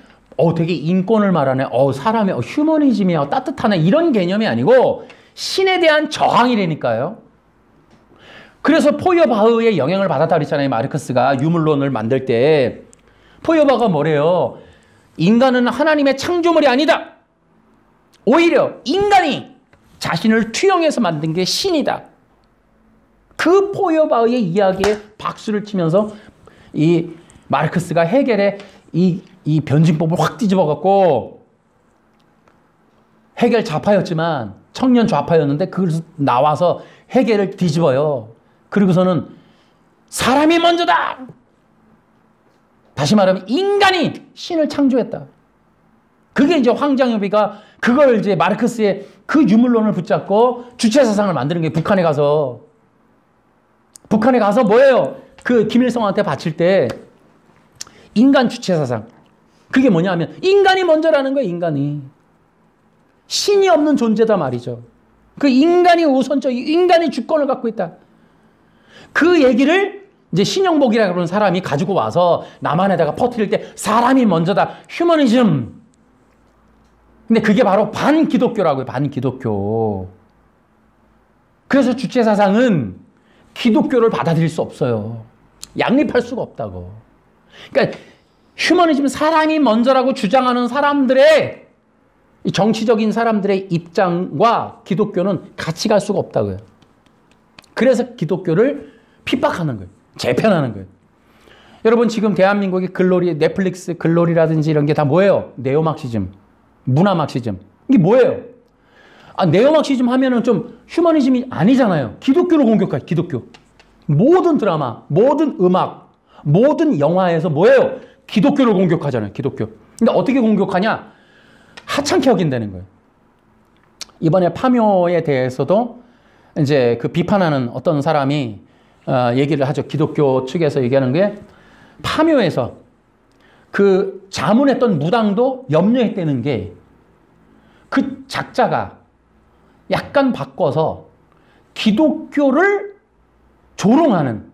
되게 인권을 말하네. 사람의 휴머니즘이야. 따뜻하네. 이런 개념이 아니고 신에 대한 저항이라니까요. 그래서 포여바흐의 영향을 받았다 그랬잖아요. 마르크스가 유물론을 만들 때. 포여바흐가 뭐래요? 인간은 하나님의 창조물이 아니다. 오히려 인간이 자신을 투영해서 만든 게 신이다. 그 포여바흐의 이야기에 박수를 치면서 이 마르크스가 헤겔의 이 변증법을 확 뒤집어 갖고 헤겔 좌파였지만 청년 좌파였는데 그래서 나와서 헤겔을 뒤집어요. 그리고서는 사람이 먼저다. 다시 말하면 인간이 신을 창조했다. 그게 이제 황장엽이가 그걸 이제 마르크스의 그 유물론을 붙잡고 주체사상을 만드는 게 북한에 가서 뭐예요? 그 김일성한테 바칠 때 인간 주체사상. 그게 뭐냐면 인간이 먼저라는 거예요. 인간이. 신이 없는 존재다 말이죠. 그 인간이 우선적, 인간이 주권을 갖고 있다. 그 얘기를 이제 신영복이라고 그러는 사람이 가지고 와서 남한에다가 퍼뜨릴 때 사람이 먼저다. 휴머니즘. 근데 그게 바로 반기독교라고요. 반기독교. 그래서 주체사상은 기독교를 받아들일 수 없어요. 양립할 수가 없다고. 그러니까 휴머니즘, 사람이 먼저라고 주장하는 사람들의 정치적인 사람들의 입장과 기독교는 같이 갈 수가 없다고요. 그래서 기독교를 핍박하는 거예요. 재편하는 거예요. 여러분 지금 대한민국의 글로리, 넷플릭스 글로리라든지 이런 게 다 뭐예요? 네오막시즘, 문화막시즘. 이게 뭐예요? 네오막시즘 하면은 좀 휴머니즘이 아니잖아요. 기독교를 공격하죠. 기독교. 모든 드라마, 모든 음악, 모든 영화에서 뭐예요? 기독교를 공격하잖아요. 기독교. 근데 어떻게 공격하냐? 하찮게 여긴다는 거예요. 이번에 파묘에 대해서도 이제 그 비판하는 어떤 사람이 얘기를 하죠. 기독교 측에서 얘기하는 게 파묘에서 그 자문했던 무당도 염려했다는 게 그 작자가 약간 바꿔서 기독교를 조롱하는,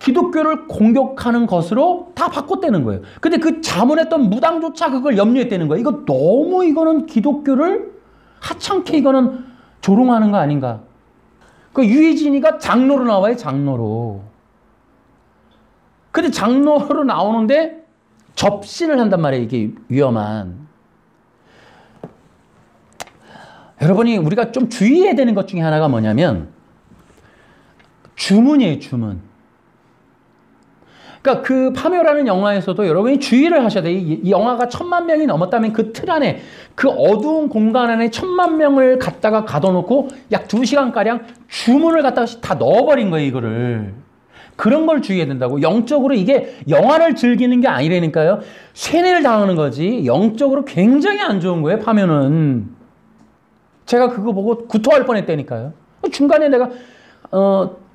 기독교를 공격하는 것으로 다 바꿨다는 거예요. 근데 그 자문했던 무당조차 그걸 염려했다는 거예요. 이거 너무 이거는 기독교를 하찮게 이거는 조롱하는 거 아닌가. 그 유해진이가 장로로 나와요. 장로로. 근데 장로로 나오는데 접신을 한단 말이에요. 이게 위험한. 여러분이 우리가 좀 주의해야 되는 것 중에 하나가 뭐냐면 주문이에요. 주문. 그러니까 그 파묘라는 영화에서도 여러분이 주의를 하셔야 돼요. 이 영화가 1000만 명이 넘었다면 그 틀 안에, 그 어두운 공간 안에 1000만 명을 갖다가 가둬놓고 약 2시간가량 주문을 갖다가 다 넣어버린 거예요. 이거를. 그런 걸 주의해야 된다고. 영적으로 이게 영화를 즐기는 게 아니라니까요. 세뇌를 당하는 거지. 영적으로 굉장히 안 좋은 거예요. 파묘는. 제가 그거 보고 구토할 뻔했다니까요. 중간에 내가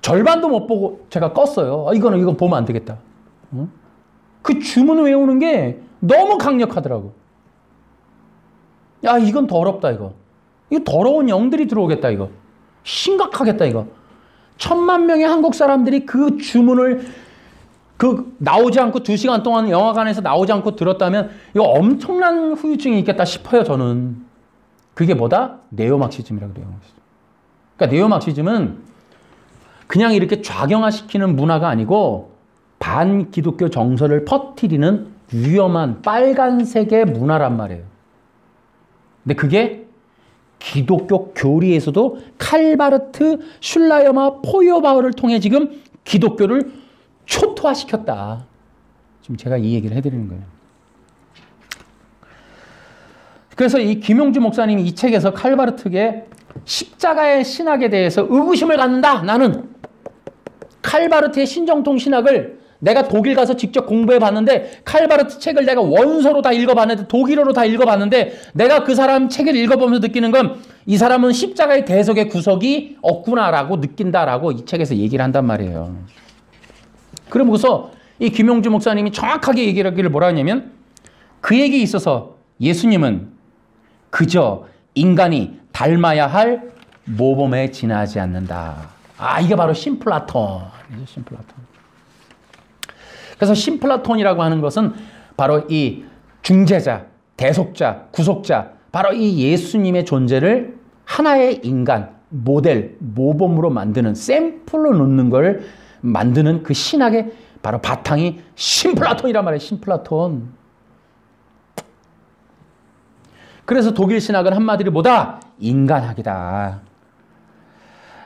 절반도 못 보고 제가 껐어요. 이거 보면 안 되겠다. 그 주문 외우는 게 너무 강력하더라고. 야, 이건 더럽다, 이거. 이거 더러운 영들이 들어오겠다, 이거. 심각하겠다, 이거. 1000만 명의 한국 사람들이 그 주문을 나오지 않고 2시간 동안 영화관에서 나오지 않고 들었다면 이거 엄청난 후유증이 있겠다 싶어요, 저는. 그게 뭐다? 네오막시즘이라고 그래요. 그러니까 네오막시즘은 그냥 이렇게 좌경화시키는 문화가 아니고 반기독교 정서를 퍼뜨리는 위험한 빨간색의 문화란 말이에요. 근데 그게 기독교 교리에서도 칼바르트, 슐라이어마, 포요바우를 통해 지금 기독교를 초토화시켰다. 지금 제가 이 얘기를 해드리는 거예요. 그래서 이 김용주 목사님이 이 책에서 칼바르트의 십자가의 신학에 대해서 의구심을 갖는다. 나는 칼바르트의 신정통 신학을 내가 독일 가서 직접 공부해 봤는데, 칼바르트 책을 내가 원서로 다 읽어봤는데, 독일어로 다 읽어봤는데, 내가 그 사람 책을 읽어보면서 느끼는 건 이 사람은 십자가의 대속의 구석이 없구나라고 느낀다라고 이 책에서 얘기를 한단 말이에요. 그러면서 이 김용주 목사님이 정확하게 얘기를 하기를 뭐라 하냐면, 그 얘기에 있어서 예수님은 그저 인간이 닮아야 할 모범에 지나지 않는다. 이게 바로 신플라톤이죠. 신플라톤. 그래서 신플라톤이라고 하는 것은 바로 이 중재자, 대속자, 구속자, 바로 이 예수님의 존재를 하나의 인간, 모델, 모범으로 만드는, 샘플로 놓는 걸 만드는 그 신학의 바로 바탕이 신플라톤이란 말이에요. 신플라톤. 그래서 독일 신학은 한마디로 뭐다? 인간학이다.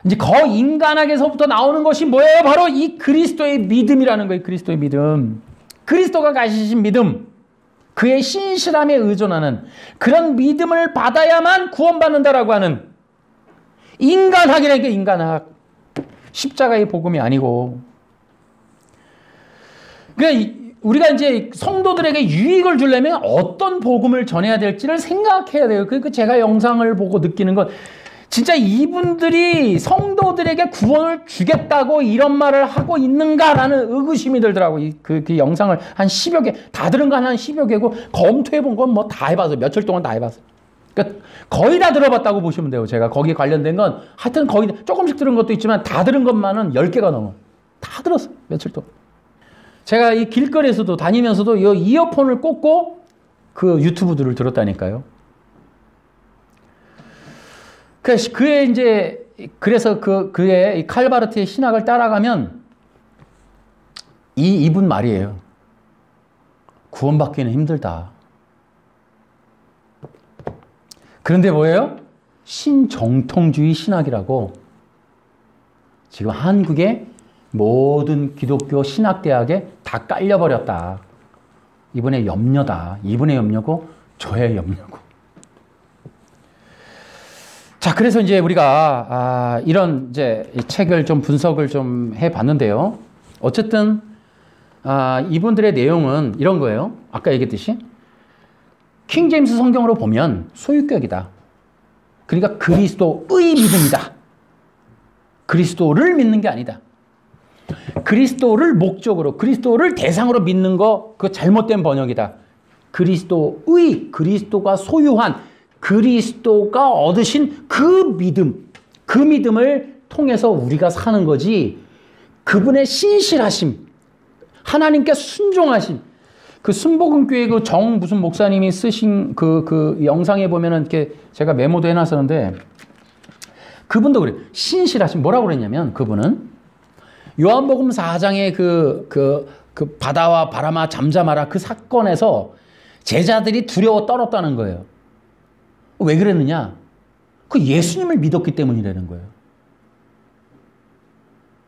이제 인간학에서부터 나오는 것이 뭐예요? 바로 이 그리스도의 믿음이라는 거예요. 그리스도의 믿음. 그리스도가 가지신 믿음. 그의 신실함에 의존하는 그런 믿음을 받아야만 구원받는다라고 하는 인간학이라니까 인간학. 십자가의 복음이 아니고. 그러니까 우리가 이제 성도들에게 유익을 주려면 어떤 복음을 전해야 될지를 생각해야 돼요. 그러니까 제가 영상을 보고 느끼는 건 진짜 이분들이 성도들에게 구원을 주겠다고 이런 말을 하고 있는가라는 의구심이 들더라고요. 그 영상을 한 10여 개, 다 들은 거 한 10여 개고, 검토해 본 건 뭐 다 해봤어요. 며칠 동안 다 해봤어요. 그러니까 거의 다 들어봤다고 보시면 돼요. 제가 거기 관련된 건 하여튼 거의 조금씩 들은 것도 있지만 다 들은 것만은 10개가 넘어. 다 들었어요. 며칠 동안. 제가 이 길거리에서도 다니면서도 이 이어폰을 꽂고 그 유튜브들을 들었다니까요. 그의 이제 그래서 그의 칼바르트의 신학을 따라가면 이분 말이에요. 구원받기는 힘들다. 그런데 뭐예요? 신정통주의 신학이라고 지금 한국의 모든 기독교 신학대학에 다 깔려버렸다. 이분의 염려다. 이분의 염려고 저의 염려고. 자, 그래서 이제 우리가 이런 이제 이 책을 좀 분석을 좀 해봤는데요. 어쨌든 이분들의 내용은 이런 거예요. 아까 얘기했듯이 킹 제임스 성경으로 보면 소유격이다. 그러니까 그리스도의 믿음이다. 그리스도를 믿는 게 아니다. 그리스도를 목적으로, 그리스도를 대상으로 믿는 거, 그거 잘못된 번역이다. 그리스도가 소유한, 그리스도가 얻으신 그 믿음, 그 믿음을 통해서 우리가 사는 거지, 그분의 신실하심, 하나님께 순종하심, 그 순복음교회 그 무슨 목사님이 쓰신 그 영상에 보면은 이렇게 제가 메모도 해놨었는데, 그분도 그래요. 신실하심, 뭐라고 그랬냐면, 그분은 요한복음 4장의 그 바다와 바람아 잠잠하라 그 사건에서 제자들이 두려워 떨었다는 거예요. 왜 그랬느냐? 그 예수님을 믿었기 때문이라는 거예요.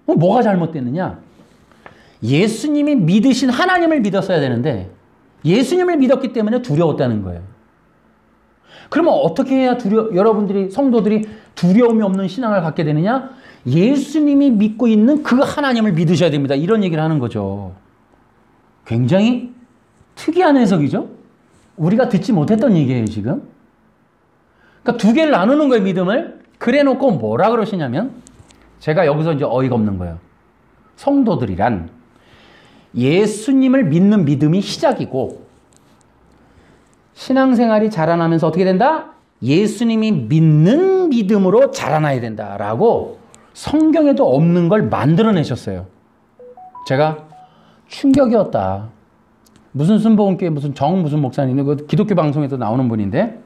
뭐가 잘못됐느냐? 예수님이 믿으신 하나님을 믿었어야 되는데 예수님을 믿었기 때문에 두려웠다는 거예요. 그러면 어떻게 해야 여러분들이, 성도들이 두려움이 없는 신앙을 갖게 되느냐? 예수님이 믿고 있는 그 하나님을 믿으셔야 됩니다. 이런 얘기를 하는 거죠. 굉장히 특이한 해석이죠? 우리가 듣지 못했던 얘기예요, 지금. 그러니까 두 개를 나누는 거예요, 믿음을. 그래 놓고 뭐라 그러시냐면, 제가 여기서 이제 어이가 없는 거예요. 성도들이란 예수님을 믿는 믿음이 시작이고, 신앙생활이 자라나면서 어떻게 된다? 예수님이 믿는 믿음으로 자라나야 된다라고 성경에도 없는 걸 만들어내셨어요. 제가 충격이었다. 무슨 순복음교회 무슨 목사님, 그 기독교 방송에도 나오는 분인데,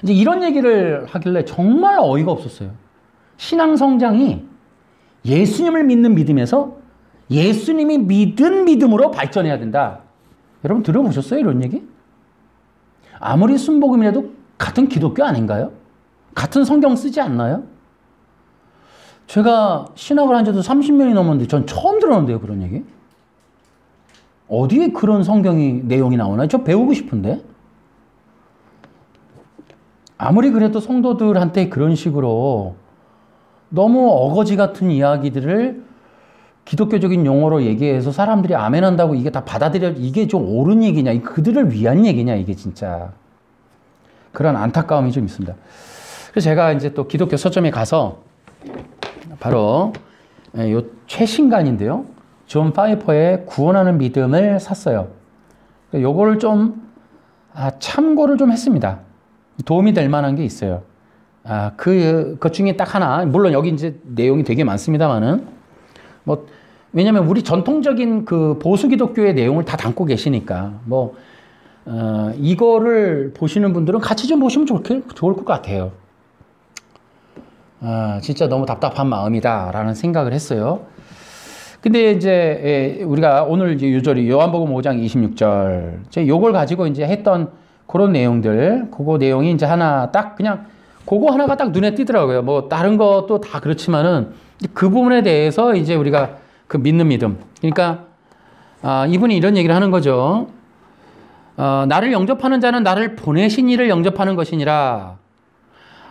이제 이런 얘기를 하길래 정말 어이가 없었어요. 신앙 성장이 예수님을 믿는 믿음에서 예수님이 믿은 믿음으로 발전해야 된다. 여러분 들어보셨어요? 이런 얘기? 아무리 순복음이라도 같은 기독교 아닌가요? 같은 성경 쓰지 않나요? 제가 신학을 한 지도 30년이 넘었는데 전 처음 들었는데요, 그런 얘기. 어디에 그런 내용이 나오나요? 저 배우고 싶은데. 아무리 그래도 성도들한테 그런 식으로 너무 어거지 같은 이야기들을 기독교적인 용어로 얘기해서 사람들이 아멘한다고 이게 다 이게 좀 옳은 얘기냐, 그들을 위한 얘기냐, 이게 진짜. 그런 안타까움이 좀 있습니다. 그래서 제가 이제 또 기독교 서점에 가서 바로 요 최신간인데요. 존 파이퍼의 구원하는 믿음을 샀어요. 요거를 좀 참고를 좀 했습니다. 도움이 될 만한 게 있어요. 그것 중에 딱 하나, 물론 여기 이제 내용이 되게 많습니다만은, 왜냐면 우리 전통적인 그 보수 기독교의 내용을 다 담고 계시니까, 이거를 보시는 분들은 같이 좀 보시면 좋을 것 같아요. 진짜 너무 답답한 마음이다 라는 생각을 했어요. 근데 이제 우리가 오늘 이제 유절이 요한복음 5장 26절 요걸 가지고 이제 했던 그런 내용들, 그거 내용이 이제 하나 딱 그냥 그거 하나가 딱 눈에 띄더라고요. 다른 것도 다 그렇지만은 그 부분에 대해서 이제 우리가 그 믿는 믿음. 그러니까 이분이 이런 얘기를 하는 거죠. 나를 영접하는 자는 나를 보내신 이를 영접하는 것이니라.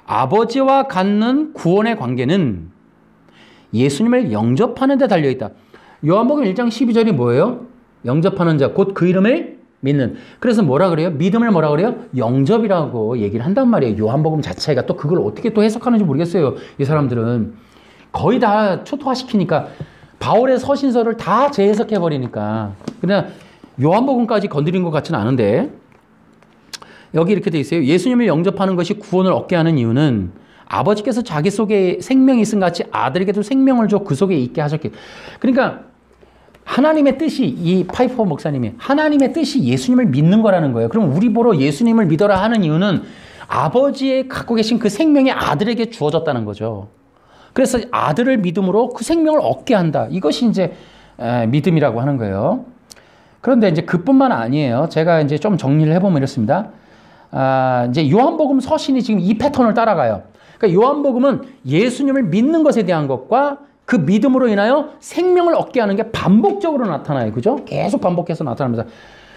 아버지와 갖는 구원의 관계는 예수님을 영접하는 데 달려있다. 요한복음 1장 12절이 뭐예요? 영접하는 자, 곧 그 이름을 믿는. 그래서 뭐라 그래요? 믿음을 뭐라 그래요? 영접이라고 얘기를 한단 말이에요. 요한복음 자체가 또 그걸 어떻게 또 해석하는지 모르겠어요. 이 사람들은 거의 다 초토화시키니까 바울의 서신서를 다 재해석해버리니까 그냥 요한복음까지 건드린 것 같지는 않은데 여기 이렇게 돼 있어요. 예수님을 영접하는 것이 구원을 얻게 하는 이유는 아버지께서 자기 속에 생명이 있음 같이 아들에게도 생명을 줘 그 속에 있게 하셨기. 그러니까 하나님의 뜻이, 이 파이퍼 목사님이 하나님의 뜻이 예수님을 믿는 거라는 거예요. 그럼 우리 보러 예수님을 믿어라 하는 이유는 아버지의 갖고 계신 그 생명이 아들에게 주어졌다는 거죠. 그래서 아들을 믿음으로 그 생명을 얻게 한다. 이것이 이제 믿음이라고 하는 거예요. 그런데 이제 그뿐만 아니에요. 제가 이제 좀 정리를 해보면 이렇습니다. 이제 요한복음 서신이 지금 이 패턴을 따라가요. 그러니까 요한복음은 예수님을 믿는 것에 대한 것과 그 믿음으로 인하여 생명을 얻게 하는 게 반복적으로 나타나요. 그죠? 계속 반복해서 나타납니다.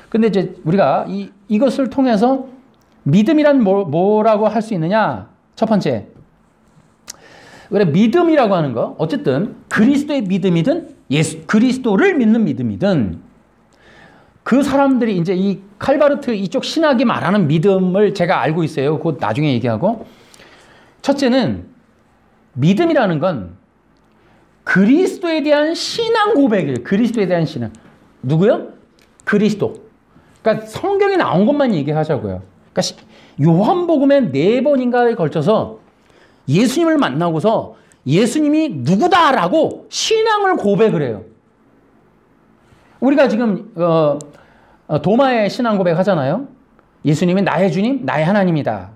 근데 이제 우리가 이것을 통해서 믿음이란 뭐라고 할 수 있느냐? 첫 번째. 그래, 믿음이라고 하는 거. 어쨌든 그리스도의 믿음이든 그리스도를 믿는 믿음이든 그 사람들이 이제 이 칼바르트 이쪽 신학이 말하는 믿음을 제가 알고 있어요. 그거 나중에 얘기하고. 첫째는 믿음이라는 건 그리스도에 대한 신앙 고백이에요. 그리스도에 대한 신앙. 누구요? 그리스도. 그러니까 성경에 나온 것만 얘기하자고요. 그러니까 요한복음에 4번인가에 걸쳐서 예수님을 만나고서 예수님이 누구다라고 신앙을 고백을 해요. 우리가 지금 도마의 신앙 고백 하잖아요. 예수님이 나의 주님, 나의 하나님이다.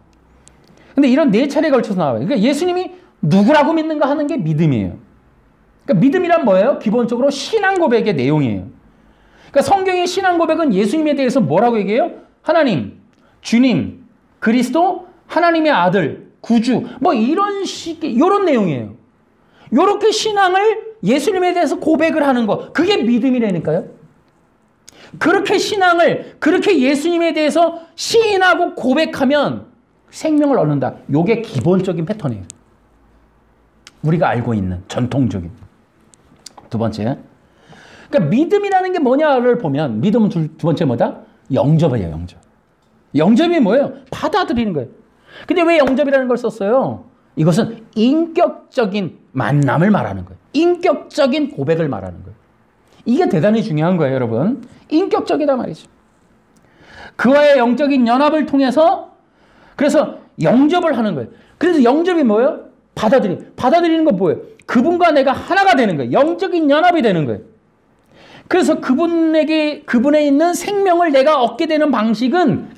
근데 이런 4차례에 걸쳐서 나와요. 그러니까 예수님이 누구라고 믿는가 하는 게 믿음이에요. 그러니까 믿음이란 뭐예요? 기본적으로 신앙 고백의 내용이에요. 그러니까 성경의 신앙 고백은 예수님에 대해서 뭐라고 얘기해요? 하나님, 주님, 그리스도, 하나님의 아들, 구주, 뭐 이런 식의 이런 내용이에요. 이렇게 신앙을 예수님에 대해서 고백을 하는 거, 그게 믿음이라니까요. 그렇게 신앙을, 그렇게 예수님에 대해서 시인하고 고백하면 생명을 얻는다. 이게 기본적인 패턴이에요. 우리가 알고 있는 전통적인. 두 번째. 그러니까 믿음이라는 게 뭐냐를 보면 믿음은 두 번째 뭐다? 영접이에요, 영접. 영접이 뭐예요? 받아들이는 거예요. 근데 왜 영접이라는 걸 썼어요? 이것은 인격적인 만남을 말하는 거예요. 인격적인 고백을 말하는 거예요. 이게 대단히 중요한 거예요, 여러분. 인격적이다 말이죠. 그와의 영적인 연합을 통해서 그래서 영접을 하는 거예요. 그래서 영접이 뭐예요? 받아들이는 건 뭐예요? 그분과 내가 하나가 되는 거예요. 영적인 연합이 되는 거예요. 그래서 그분에 있는 생명을 내가 얻게 되는 방식은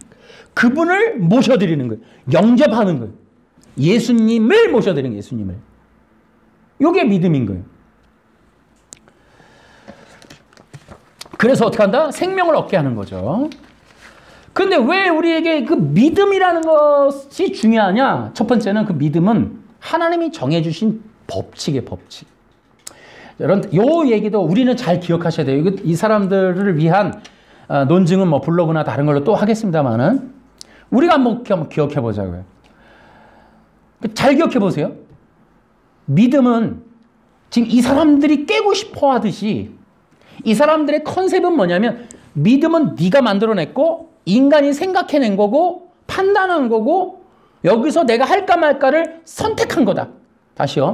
그분을 모셔드리는 거예요. 영접하는 거예요. 예수님을 모셔드리는 거예요. 예수님을. 이게 믿음인 거예요. 그래서 어떻게 한다? 생명을 얻게 하는 거죠. 그런데 왜 우리에게 그 믿음이라는 것이 중요하냐? 첫 번째는 그 믿음은 하나님이 정해주신 법칙이에요, 법칙. 여러분, 요 얘기도 우리는 잘 기억하셔야 돼요. 이 사람들을 위한 논증은 뭐 블로그나 다른 걸로 또 하겠습니다만은 우리가 한번 기억해 보자고요. 잘 기억해 보세요. 믿음은 지금 이 사람들이 깨고 싶어 하듯이 이 사람들의 컨셉은 뭐냐면 믿음은 네가 만들어냈고 인간이 생각해낸 거고 판단한 거고 여기서 내가 할까 말까를 선택한 거다. 다시요.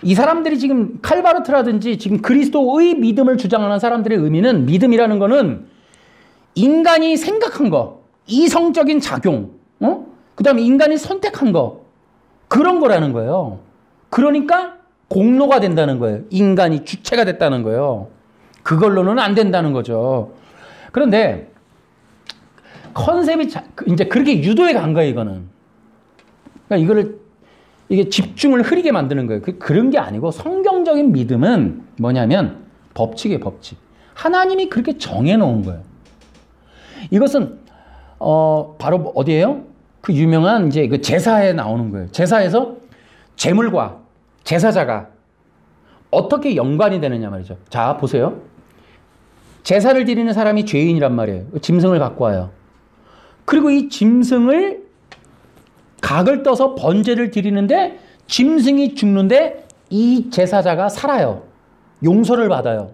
이 사람들이 지금 칼바르트라든지 지금 그리스도의 믿음을 주장하는 사람들의 의미는 믿음이라는 거는 인간이 생각한 거, 이성적인 작용, 그 다음에 인간이 선택한 거, 그런 거라는 거예요. 그러니까 공로가 된다는 거예요. 인간이 주체가 됐다는 거예요. 그걸로는 안 된다는 거죠. 그런데 컨셉이 이제 그렇게 유도해 간 거예요, 이거는. 그러니까 이게 집중을 흐리게 만드는 거예요. 그런 게 아니고 성경적인 믿음은 뭐냐면 법칙이에요, 법칙. 하나님이 그렇게 정해놓은 거예요. 이것은 바로 어디예요? 그 유명한 이제 그 제사에 나오는 거예요. 제사에서 제물과 제사자가 어떻게 연관이 되느냐 말이죠. 자, 보세요. 제사를 드리는 사람이 죄인이란 말이에요. 짐승을 갖고 와요. 그리고 이 짐승을 각을 떠서 번제를 드리는데 짐승이 죽는데 이 제사자가 살아요. 용서를 받아요.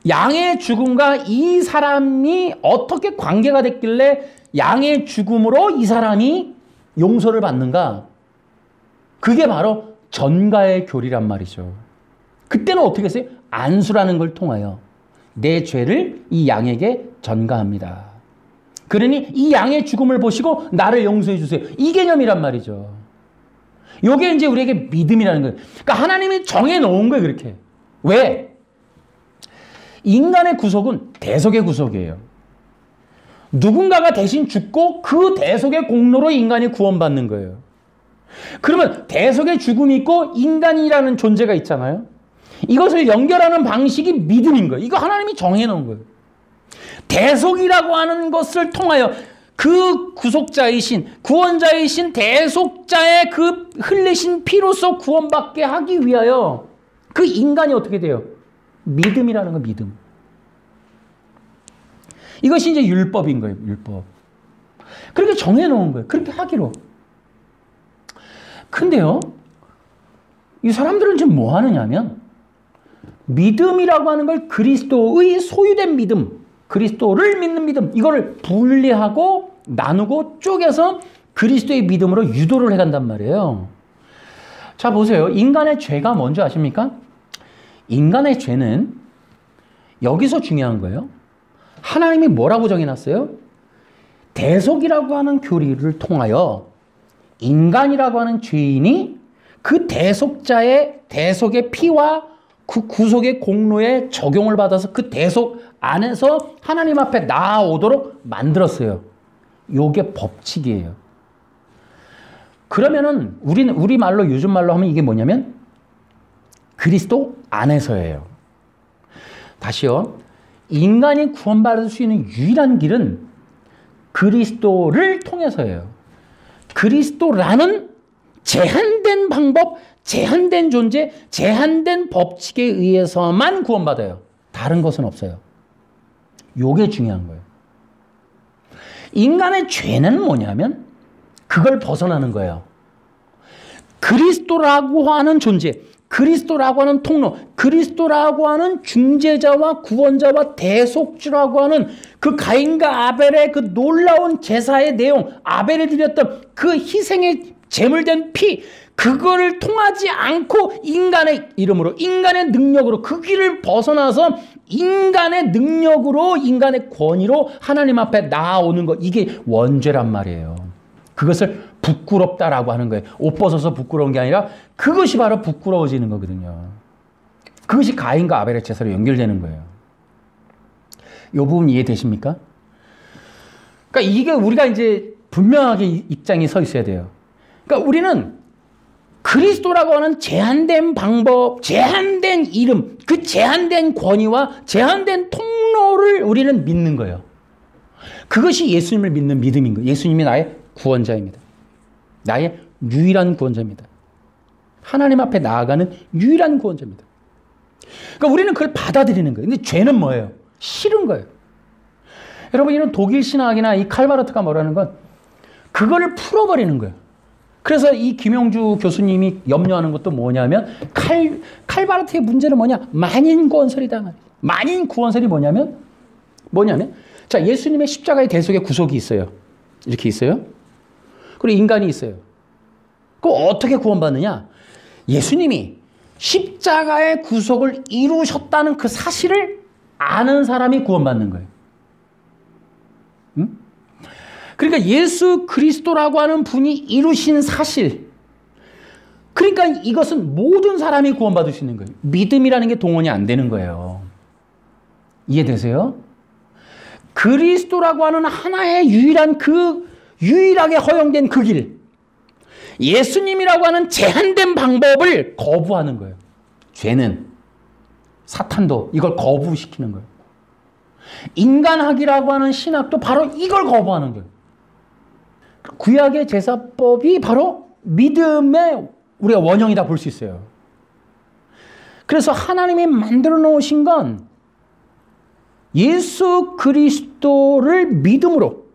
양의 죽음과 이 사람이 어떻게 관계가 됐길래 양의 죽음으로 이 사람이 용서를 받는가? 그게 바로 전가의 교리란 말이죠. 그때는 어떻게 했어요? 안수라는 걸 통하여 내 죄를 이 양에게 전가합니다. 그러니 이 양의 죽음을 보시고 나를 용서해 주세요. 이 개념이란 말이죠. 이게 이제 우리에게 믿음이라는 거예요. 그러니까 하나님이 정해놓은 거예요, 그렇게. 왜? 인간의 구속은 대속의 구속이에요. 누군가가 대신 죽고 그 대속의 공로로 인간이 구원받는 거예요. 그러면 대속의 죽음이 있고 인간이라는 존재가 있잖아요. 이것을 연결하는 방식이 믿음인 거예요. 이거 하나님이 정해놓은 거예요. 대속이라고 하는 것을 통하여 그 구속자이신 구원자이신 대속자의 그 흘리신 피로써 구원받게 하기 위하여 그 인간이 어떻게 돼요? 믿음이라는 거, 믿음. 이것이 이제 율법인 거예요, 율법. 그렇게 정해놓은 거예요. 그렇게 하기로. 근데요, 이 사람들은 지금 뭐 하느냐면, 믿음이라고 하는 걸 그리스도의 소유된 믿음, 그리스도를 믿는 믿음, 이거를 분리하고 나누고 쪼개서 그리스도의 믿음으로 유도를 해간단 말이에요. 자, 보세요. 인간의 죄가 뭔지 아십니까? 인간의 죄는 여기서 중요한 거예요. 하나님이 뭐라고 정해놨어요? 대속이라고 하는 교리를 통하여 인간이라고 하는 죄인이 그 대속자의 대속의 피와 그 구속의 공로에 적용을 받아서 그 대속 안에서 하나님 앞에 나아오도록 만들었어요. 요게 법칙이에요. 그러면은 우리 말로 요즘 말로 하면 이게 뭐냐면 그리스도 안에서예요. 다시요. 인간이 구원받을 수 있는 유일한 길은 그리스도를 통해서예요. 그리스도라는 제한된 방법, 제한된 존재, 제한된 법칙에 의해서만 구원받아요. 다른 것은 없어요. 요게 중요한 거예요. 인간의 죄는 뭐냐면 그걸 벗어나는 거예요. 그리스도라고 하는 존재, 그리스도라고 하는 통로, 그리스도라고 하는 중재자와 구원자와 대속주라고 하는 그 가인과 아벨의 그 놀라운 제사의 내용, 아벨이 드렸던 그 희생의 제물된 피, 그거를 통하지 않고 인간의 이름으로, 인간의 능력으로 그 길을 벗어나서 인간의 능력으로, 인간의 권위로 하나님 앞에 나아오는 것, 이게 원죄란 말이에요. 그것을 부끄럽다라고 하는 거예요. 옷 벗어서 부끄러운 게 아니라 그것이 바로 부끄러워지는 거거든요. 그것이 가인과 아벨의 제사로 연결되는 거예요. 이 부분 이해되십니까? 그러니까 이게 우리가 이제 분명하게 입장이 서 있어야 돼요. 그러니까 우리는 그리스도라고 하는 제한된 방법, 제한된 이름, 그 제한된 권위와 제한된 통로를 우리는 믿는 거예요. 그것이 예수님을 믿는 믿음인 거예요. 예수님이 나의 구원자입니다. 나의 유일한 구원자입니다. 하나님 앞에 나아가는 유일한 구원자입니다. 그러니까 우리는 그걸 받아들이는 거예요. 근데 죄는 뭐예요? 싫은 거예요. 여러분, 이런 독일 신학이나 이 칼바르트가 뭐라는 건 그거를 풀어버리는 거예요. 그래서 이 김용주 교수님이 염려하는 것도 뭐냐면 칼바르트의 문제는 뭐냐? 만인 구원설이다. 만인 구원설이 뭐냐면 자, 예수님의 십자가의 대속의 구속이 있어요. 이렇게 있어요. 그리고 인간이 있어요. 그럼 어떻게 구원받느냐? 예수님이 십자가의 구속을 이루셨다는 그 사실을 아는 사람이 구원받는 거예요. 응? 그러니까 예수 그리스도라고 하는 분이 이루신 사실. 그러니까 이것은 모든 사람이 구원받을 수 있는 거예요. 믿음이라는 게 동원이 안 되는 거예요. 이해되세요? 그리스도라고 하는 하나의 유일한 유일하게 허용된 그 길. 예수님이라고 하는 제한된 방법을 거부하는 거예요. 죄는, 사탄도 이걸 거부시키는 거예요. 인간학이라고 하는 신학도 바로 이걸 거부하는 거예요. 구약의 제사법이 바로 믿음의 우리가 원형이다 볼 수 있어요. 그래서 하나님이 만들어 놓으신 건 예수 그리스도를 믿음으로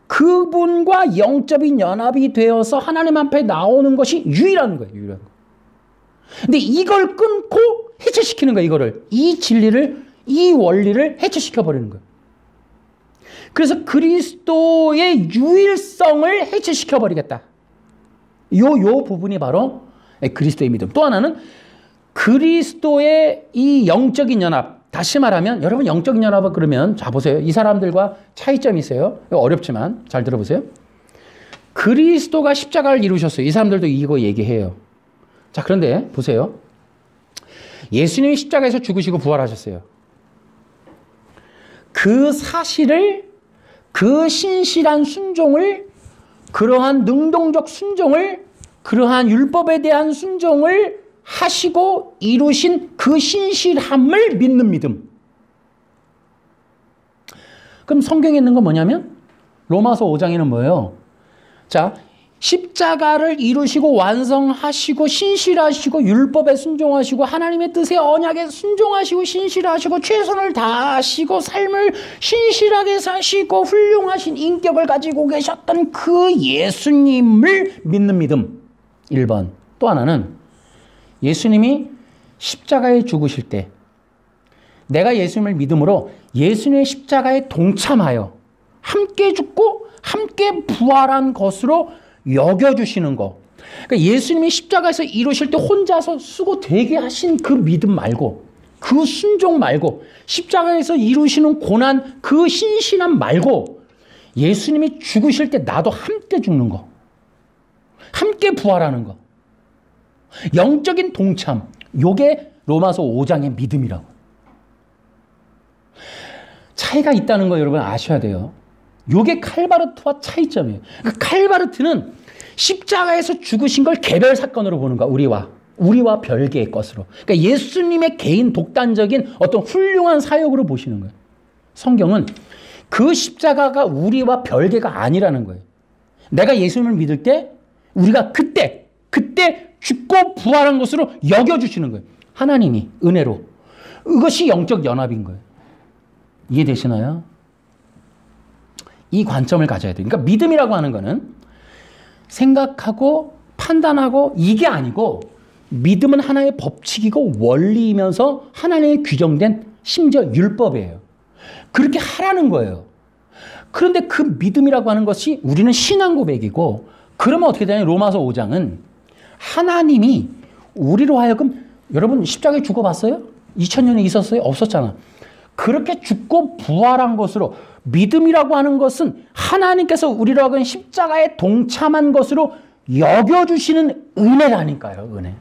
그분과 영적인 연합이 되어서 하나님 앞에 나오는 것이 유일한 거예요. 유일한 거. 근데 이걸 끊고 해체시키는 거예요. 이거를. 이 진리를, 이 원리를 해체시켜 버리는 거예요. 그래서 그리스도의 유일성을 해체시켜 버리겠다. 요 부분이 바로 그리스도의 믿음. 또 하나는 그리스도의 이 영적인 연합. 다시 말하면 여러분 영적인 연합은 그러면 자 보세요. 이 사람들과 차이점이 있어요. 어렵지만 잘 들어보세요. 그리스도가 십자가를 이루셨어요. 이 사람들도 이거 얘기해요. 자 그런데 보세요. 예수님이 십자가에서 죽으시고 부활하셨어요. 그 사실을 그 신실한 순종을 그러한 능동적 순종을 그러한 율법에 대한 순종을 하시고 이루신 그 신실함을 믿는 믿음. 그럼 성경에 있는 건 뭐냐면 로마서 5장에는 뭐예요? 자, 십자가를 이루시고 완성하시고 신실하시고 율법에 순종하시고 하나님의 뜻에 언약에 순종하시고 신실하시고 최선을 다하시고 삶을 신실하게 사시고 훌륭하신 인격을 가지고 계셨던 그 예수님을 믿는 믿음. 1번. 또 하나는 예수님이 십자가에 죽으실 때 내가 예수님을 믿음으로 예수님의 십자가에 동참하여 함께 죽고 함께 부활한 것으로 여겨주시는 거. 그러니까 예수님이 십자가에서 이루실 때 혼자서 수고 되게 하신 그 믿음 말고 그 순종 말고 십자가에서 이루시는 고난 그 신실함 말고 예수님이 죽으실 때 나도 함께 죽는 거. 함께 부활하는 거. 영적인 동참. 요게 로마서 5장의 믿음이라고. 차이가 있다는 거 여러분 아셔야 돼요. 요게 칼바르트와 차이점이에요. 그러니까 칼바르트는 십자가에서 죽으신 걸 개별 사건으로 보는 거야. 우리와 별개의 것으로. 그러니까 예수님의 개인 독단적인 어떤 훌륭한 사역으로 보시는 거예요. 성경은 그 십자가가 우리와 별개가 아니라는 거예요. 내가 예수님을 믿을 때 우리가 그때 죽고 부활한 것으로 여겨주시는 거예요. 하나님이 은혜로. 이것이 영적 연합인 거예요. 이해되시나요? 이 관점을 가져야 돼요. 그러니까 믿음이라고 하는 거는 생각하고 판단하고 이게 아니고 믿음은 하나의 법칙이고 원리이면서 하나님의 규정된 심지어 율법이에요. 그렇게 하라는 거예요. 그런데 그 믿음이라고 하는 것이 우리는 신앙 고백이고 그러면 어떻게 되냐면 로마서 5장은 하나님이 우리로 하여금 여러분 십자가에 죽어봤어요? 2000년에 있었어요? 없었잖아. 그렇게 죽고 부활한 것으로 믿음이라고 하는 것은 하나님께서 우리로 하여금 십자가에 동참한 것으로 여겨주시는 은혜라니까요. 은혜.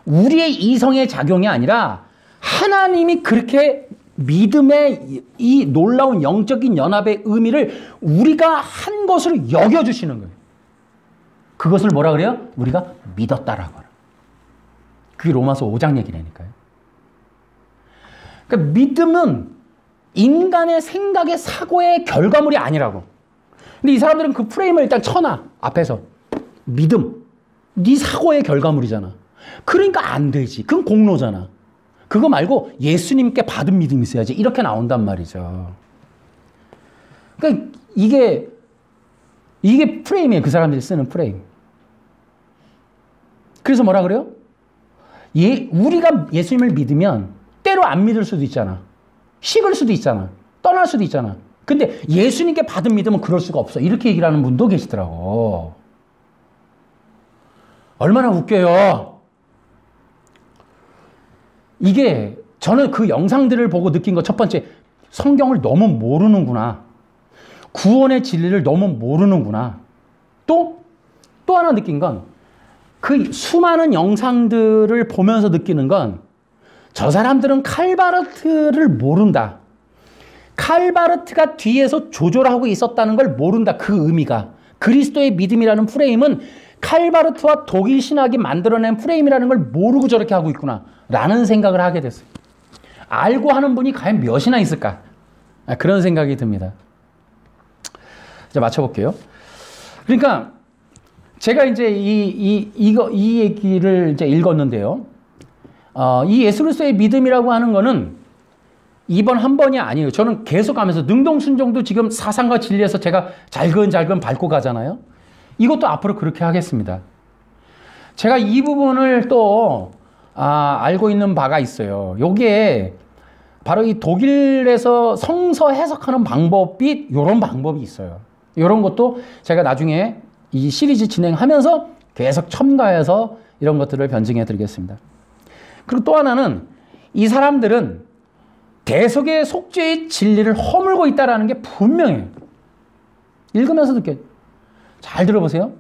우리의 이성의 작용이 아니라 하나님이 그렇게 믿음의 이 놀라운 영적인 연합의 의미를 우리가 한 것으로 여겨주시는 거예요. 그것을 뭐라 그래요? 우리가 믿었다라고 하는. 그게 로마서 5장 얘기라니까요. 그러니까 믿음은 인간의 생각의 사고의 결과물이 아니라고. 근데 이 사람들은 그 프레임을 일단 쳐놔. 앞에서. 믿음. 네 사고의 결과물이잖아. 그러니까 안 되지. 그건 공로잖아. 그거 말고 예수님께 받은 믿음이 있어야지. 이렇게 나온단 말이죠. 그러니까 이게 프레임이에요. 그 사람들이 쓰는 프레임. 그래서 뭐라 그래요? 우리가 예수님을 믿으면 때로 안 믿을 수도 있잖아. 식을 수도 있잖아. 떠날 수도 있잖아. 근데 예수님께 받은 믿음은 그럴 수가 없어. 이렇게 얘기를 하는 분도 계시더라고. 얼마나 웃겨요. 이게 저는 그 영상들을 보고 느낀 거 첫 번째, 성경을 너무 모르는구나. 구원의 진리를 너무 모르는구나. 또 하나 느낀 건 그 수많은 영상들을 보면서 느끼는 건 저 사람들은 칼바르트를 모른다. 칼바르트가 뒤에서 조절하고 있었다는 걸 모른다. 그 의미가. 그리스도의 믿음이라는 프레임은 칼바르트와 독일 신학이 만들어낸 프레임이라는 걸 모르고 저렇게 하고 있구나 라는 생각을 하게 됐어요. 알고 하는 분이 과연 몇이나 있을까? 그런 생각이 듭니다. 이제 맞춰볼게요. 그러니까 제가 이제 이 얘기를 이제 읽었는데요. 이 예수 그리스도의 믿음이라고 하는 거는 이번 한 번이 아니에요. 저는 계속 가면서 능동순종도 지금 사상과 진리에서 제가 잘근잘근 밟고 가잖아요. 이것도 앞으로 그렇게 하겠습니다. 제가 이 부분을 또 알고 있는 바가 있어요. 여기에 바로 이 독일에서 성서 해석하는 방법이 이런 방법이 있어요. 이런 것도 제가 나중에 이 시리즈 진행하면서 계속 첨가해서 이런 것들을 변증해 드리겠습니다. 그리고 또 하나는 이 사람들은 대속의 속죄의 진리를 허물고 있다는 게 분명해요. 읽으면서 느껴요. 잘 들어보세요.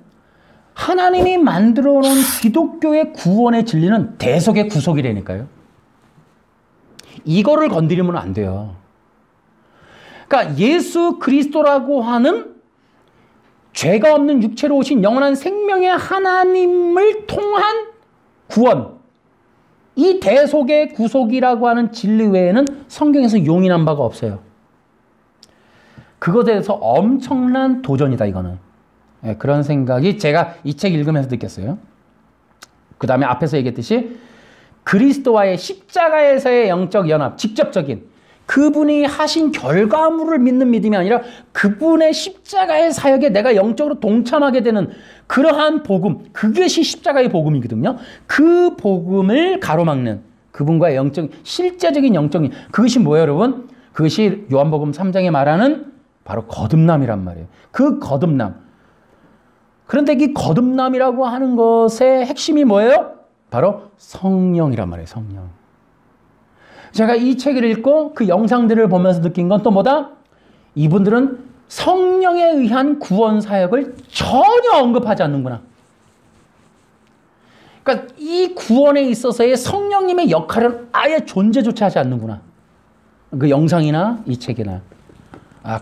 하나님이 만들어 놓은 기독교의 구원의 진리는 대속의 구속이라니까요. 이거를 건드리면 안 돼요. 그러니까 예수 그리스도라고 하는 죄가 없는 육체로 오신 영원한 생명의 하나님을 통한 구원, 이 대속의 구속이라고 하는 진리 외에는 성경에서 용인한 바가 없어요. 그것에 대해서 엄청난 도전이다, 이거는. 네, 그런 생각이 제가 이 책 읽으면서 느꼈어요. 그 다음에 앞에서 얘기했듯이 그리스도와의 십자가에서의 영적 연합, 직접적인 그분이 하신 결과물을 믿는 믿음이 아니라 그분의 십자가의 사역에 내가 영적으로 동참하게 되는 그러한 복음, 그것이 십자가의 복음이거든요. 그 복음을 가로막는 그분과의 영적, 실제적인 영적인, 그것이 뭐예요, 여러분? 그것이 요한복음 3장에 말하는 바로 거듭남이란 말이에요. 그 거듭남. 그런데 이 거듭남이라고 하는 것의 핵심이 뭐예요? 바로 성령이란 말이에요, 성령. 제가 이 책을 읽고 그 영상들을 보면서 느낀 건 또 뭐다? 이분들은 성령에 의한 구원 사역을 전혀 언급하지 않는구나. 그러니까 이 구원에 있어서의 성령님의 역할은 아예 존재조차 하지 않는구나. 그 영상이나 이 책이나.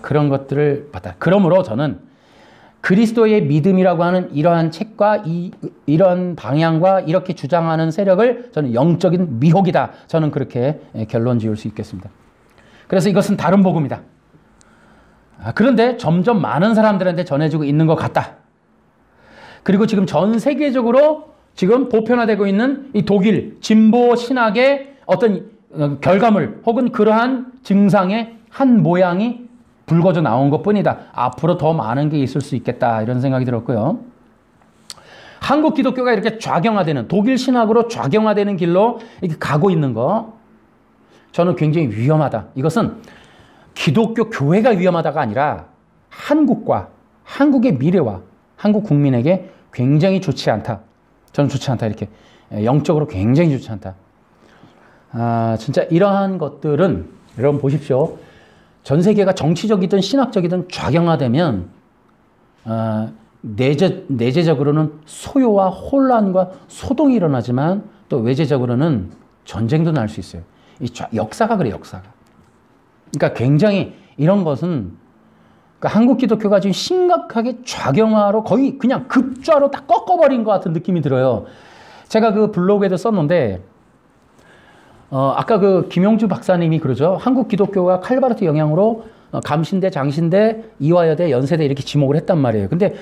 그런 것들을 봤다. 그러므로 저는 그리스도의 믿음이라고 하는 이러한 책과 이런 방향과 이렇게 주장하는 세력을 저는 영적인 미혹이다. 저는 그렇게 결론 지을 수 있겠습니다. 그래서 이것은 다른 복음이다. 그런데 점점 많은 사람들한테 전해지고 있는 것 같다. 그리고 지금 전 세계적으로 지금 보편화되고 있는 이 독일 진보 신학의 어떤 결과물 혹은 그러한 증상의 한 모양이 불거져 나온 것뿐이다. 앞으로 더 많은 게 있을 수 있겠다. 이런 생각이 들었고요. 한국 기독교가 이렇게 좌경화되는, 독일 신학으로 좌경화되는 길로 이렇게 가고 있는 거 저는 굉장히 위험하다. 이것은 기독교 교회가 위험하다가 아니라 한국과 한국의 미래와 한국 국민에게 굉장히 좋지 않다. 저는 좋지 않다. 이렇게 영적으로 굉장히 좋지 않다. 진짜 이러한 것들은 여러분 보십시오. 전 세계가 정치적이든 신학적이든 좌경화되면 내재적으로는 소요와 혼란과 소동이 일어나지만 또 외재적으로는 전쟁도 날 수 있어요. 역사가 그래요, 역사가. 그러니까 굉장히 이런 것은 그러니까 한국 기독교가 지금 심각하게 좌경화로 거의 그냥 급좌로 딱 꺾어버린 것 같은 느낌이 들어요. 제가 그 블로그에도 썼는데 아까 그 김용주 박사님이 그러죠. 한국 기독교가 칼바르트 영향으로 감신대, 장신대, 이화여대, 연세대 이렇게 지목을 했단 말이에요. 근데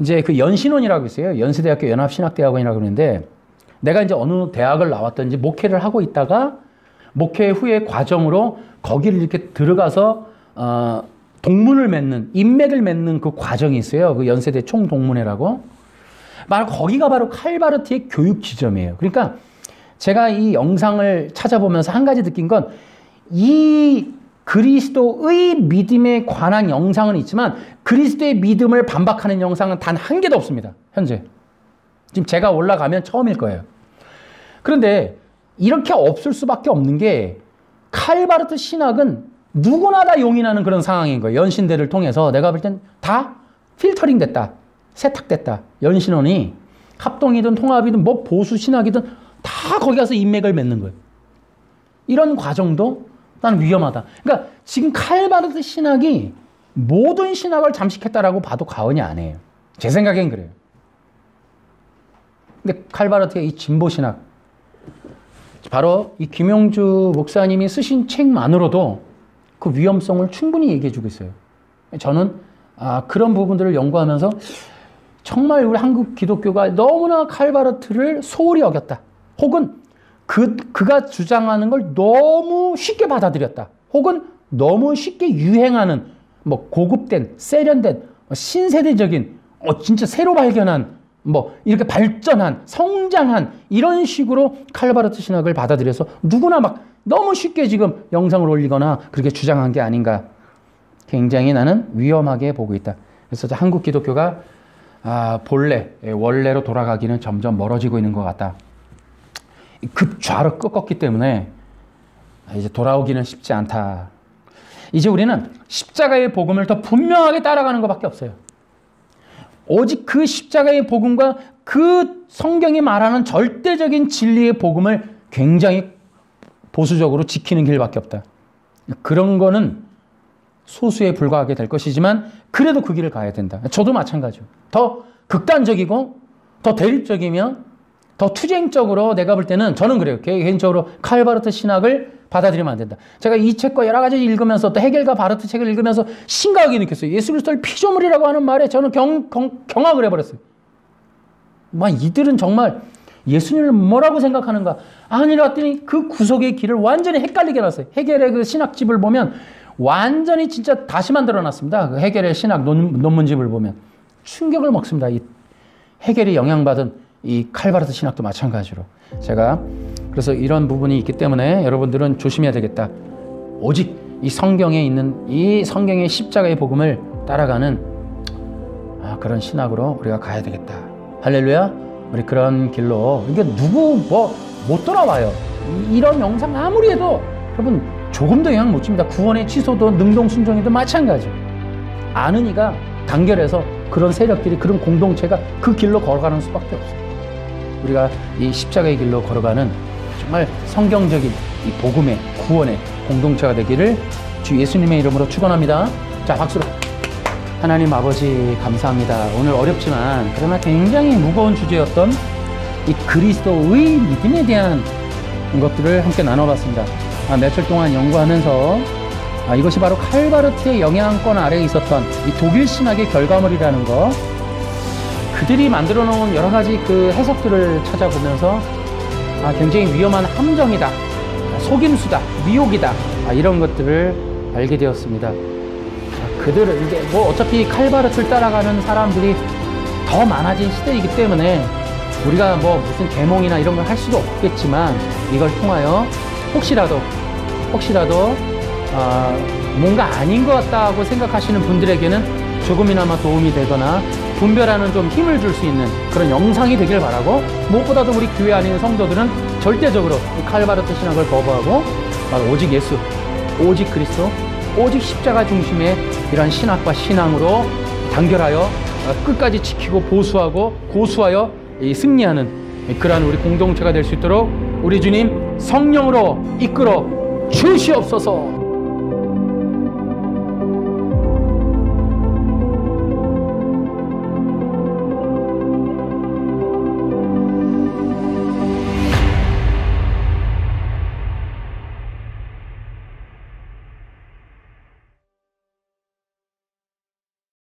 이제 그 연신원이라고 있어요. 연세대학교 연합신학대학원이라고 그러는데 내가 이제 어느 대학을 나왔든지 목회를 하고 있다가 목회 후에 과정으로 거기를 이렇게 들어가서 동문을 맺는, 인맥을 맺는 그 과정이 있어요. 그 연세대 총동문회라고. 거기가 바로 칼바르트의 교육 지점이에요. 그러니까 제가 이 영상을 찾아보면서 한 가지 느낀 건 이 그리스도의 믿음에 관한 영상은 있지만 그리스도의 믿음을 반박하는 영상은 단 한 개도 없습니다. 현재. 지금 제가 올라가면 처음일 거예요. 그런데 이렇게 없을 수밖에 없는 게 칼바르트 신학은 누구나 다 용인하는 그런 상황인 거예요. 연신대를 통해서 내가 볼 땐 다 필터링 됐다. 세탁됐다. 연신원이 합동이든 통합이든 뭐 보수 신학이든 다 거기 가서 인맥을 맺는 거예요. 이런 과정도 나는 위험하다. 그러니까 지금 칼바르트 신학이 모든 신학을 잠식했다라고 봐도 과언이 아니에요. 제 생각엔 그래요. 근데 칼바르트의 이 진보 신학, 바로 이 김용주 목사님이 쓰신 책만으로도 그 위험성을 충분히 얘기해주고 있어요. 저는 그런 부분들을 연구하면서 정말 우리 한국 기독교가 너무나 칼바르트를 소홀히 여겼다. 혹은 그가 주장하는 걸 너무 쉽게 받아들였다. 혹은 너무 쉽게 유행하는 뭐 고급된, 세련된, 신세대적인, 진짜 새로 발견한, 뭐 이렇게 발전한, 성장한 이런 식으로 칼바르트 신학을 받아들여서 누구나 막 너무 쉽게 지금 영상을 올리거나 그렇게 주장한 게 아닌가. 굉장히 나는 위험하게 보고 있다. 그래서 한국 기독교가 본래, 원래로 돌아가기는 점점 멀어지고 있는 것 같다. 급좌로 꺾었기 때문에 이제 돌아오기는 쉽지 않다. 이제 우리는 십자가의 복음을 더 분명하게 따라가는 것밖에 없어요. 오직 그 십자가의 복음과 그 성경이 말하는 절대적인 진리의 복음을 굉장히 보수적으로 지키는 길밖에 없다. 그런 거는 소수에 불과하게 될 것이지만 그래도 그 길을 가야 된다. 저도 마찬가지요. 더 극단적이고 더 대립적이며 더 투쟁적으로 내가 볼 때는 저는 그래요. 개인적으로 칼바르트 신학을 받아들이면 안 된다. 제가 이 책과 여러 가지 읽으면서 또 헤겔과 바르트 책을 읽으면서 심각하게 느꼈어요. 예수 그리스도를 피조물이라고 하는 말에 저는 경악을 해버렸어요. 이들은 정말 예수님을 뭐라고 생각하는가? 아니랬더니 그 구속의 길을 완전히 헷갈리게 해놨어요. 헤겔의 그 신학집을 보면 완전히 진짜 다시 만들어놨습니다. 그 헤겔의 신학 논문집을 보면 충격을 먹습니다. 이 헤겔이 영향받은 이 칼바르트 신학도 마찬가지로. 제가 그래서 이런 부분이 있기 때문에 여러분들은 조심해야 되겠다. 오직 이 성경에 있는 이 성경의 십자가의 복음을 따라가는 그런 신학으로 우리가 가야 되겠다. 할렐루야. 우리 그런 길로. 이게 누구 못 돌아와요. 이런 영상 아무리 해도 여러분 조금도 영향 못 줍니다. 구원의 취소도 능동순종에도 마찬가지. 아는 이가 단결해서 그런 세력들이, 그런 공동체가 그 길로 걸어가는 수밖에 없어요. 우리가 이 십자가의 길로 걸어가는 정말 성경적인 이 복음의 구원의 공동체가 되기를 주 예수님의 이름으로 축원합니다. 자, 박수로. 하나님 아버지 감사합니다. 오늘 어렵지만 그러나 굉장히 무거운 주제였던 이 그리스도의 믿음에 대한 것들을 함께 나눠봤습니다. 며칠 동안 연구하면서 이것이 바로 칼바르트의 영향권 아래에 있었던 이 독일 신학의 결과물이라는 거, 그들이 만들어 놓은 여러 가지 그 해석들을 찾아보면서 굉장히 위험한 함정이다, 속임수다, 미혹이다, 이런 것들을 알게 되었습니다. 그들은 이제 어차피 칼바르트를 따라가는 사람들이 더 많아진 시대이기 때문에 우리가 무슨 계몽이나 이런 걸 할 수도 없겠지만 이걸 통하여 혹시라도 뭔가 아닌 것 같다고 생각하시는 분들에게는 조금이나마 도움이 되거나 분별하는 좀 힘을 줄 수 있는 그런 영상이 되길 바라고, 무엇보다도 우리 교회 안에 있는 성도들은 절대적으로 이 칼바르트 신학을 거부하고 오직 예수, 오직 그리스도, 오직 십자가 중심의 이런 신학과 신앙으로 단결하여 끝까지 지키고 보수하고 고수하여 승리하는 그러한 우리 공동체가 될 수 있도록 우리 주님 성령으로 이끌어 주시옵소서.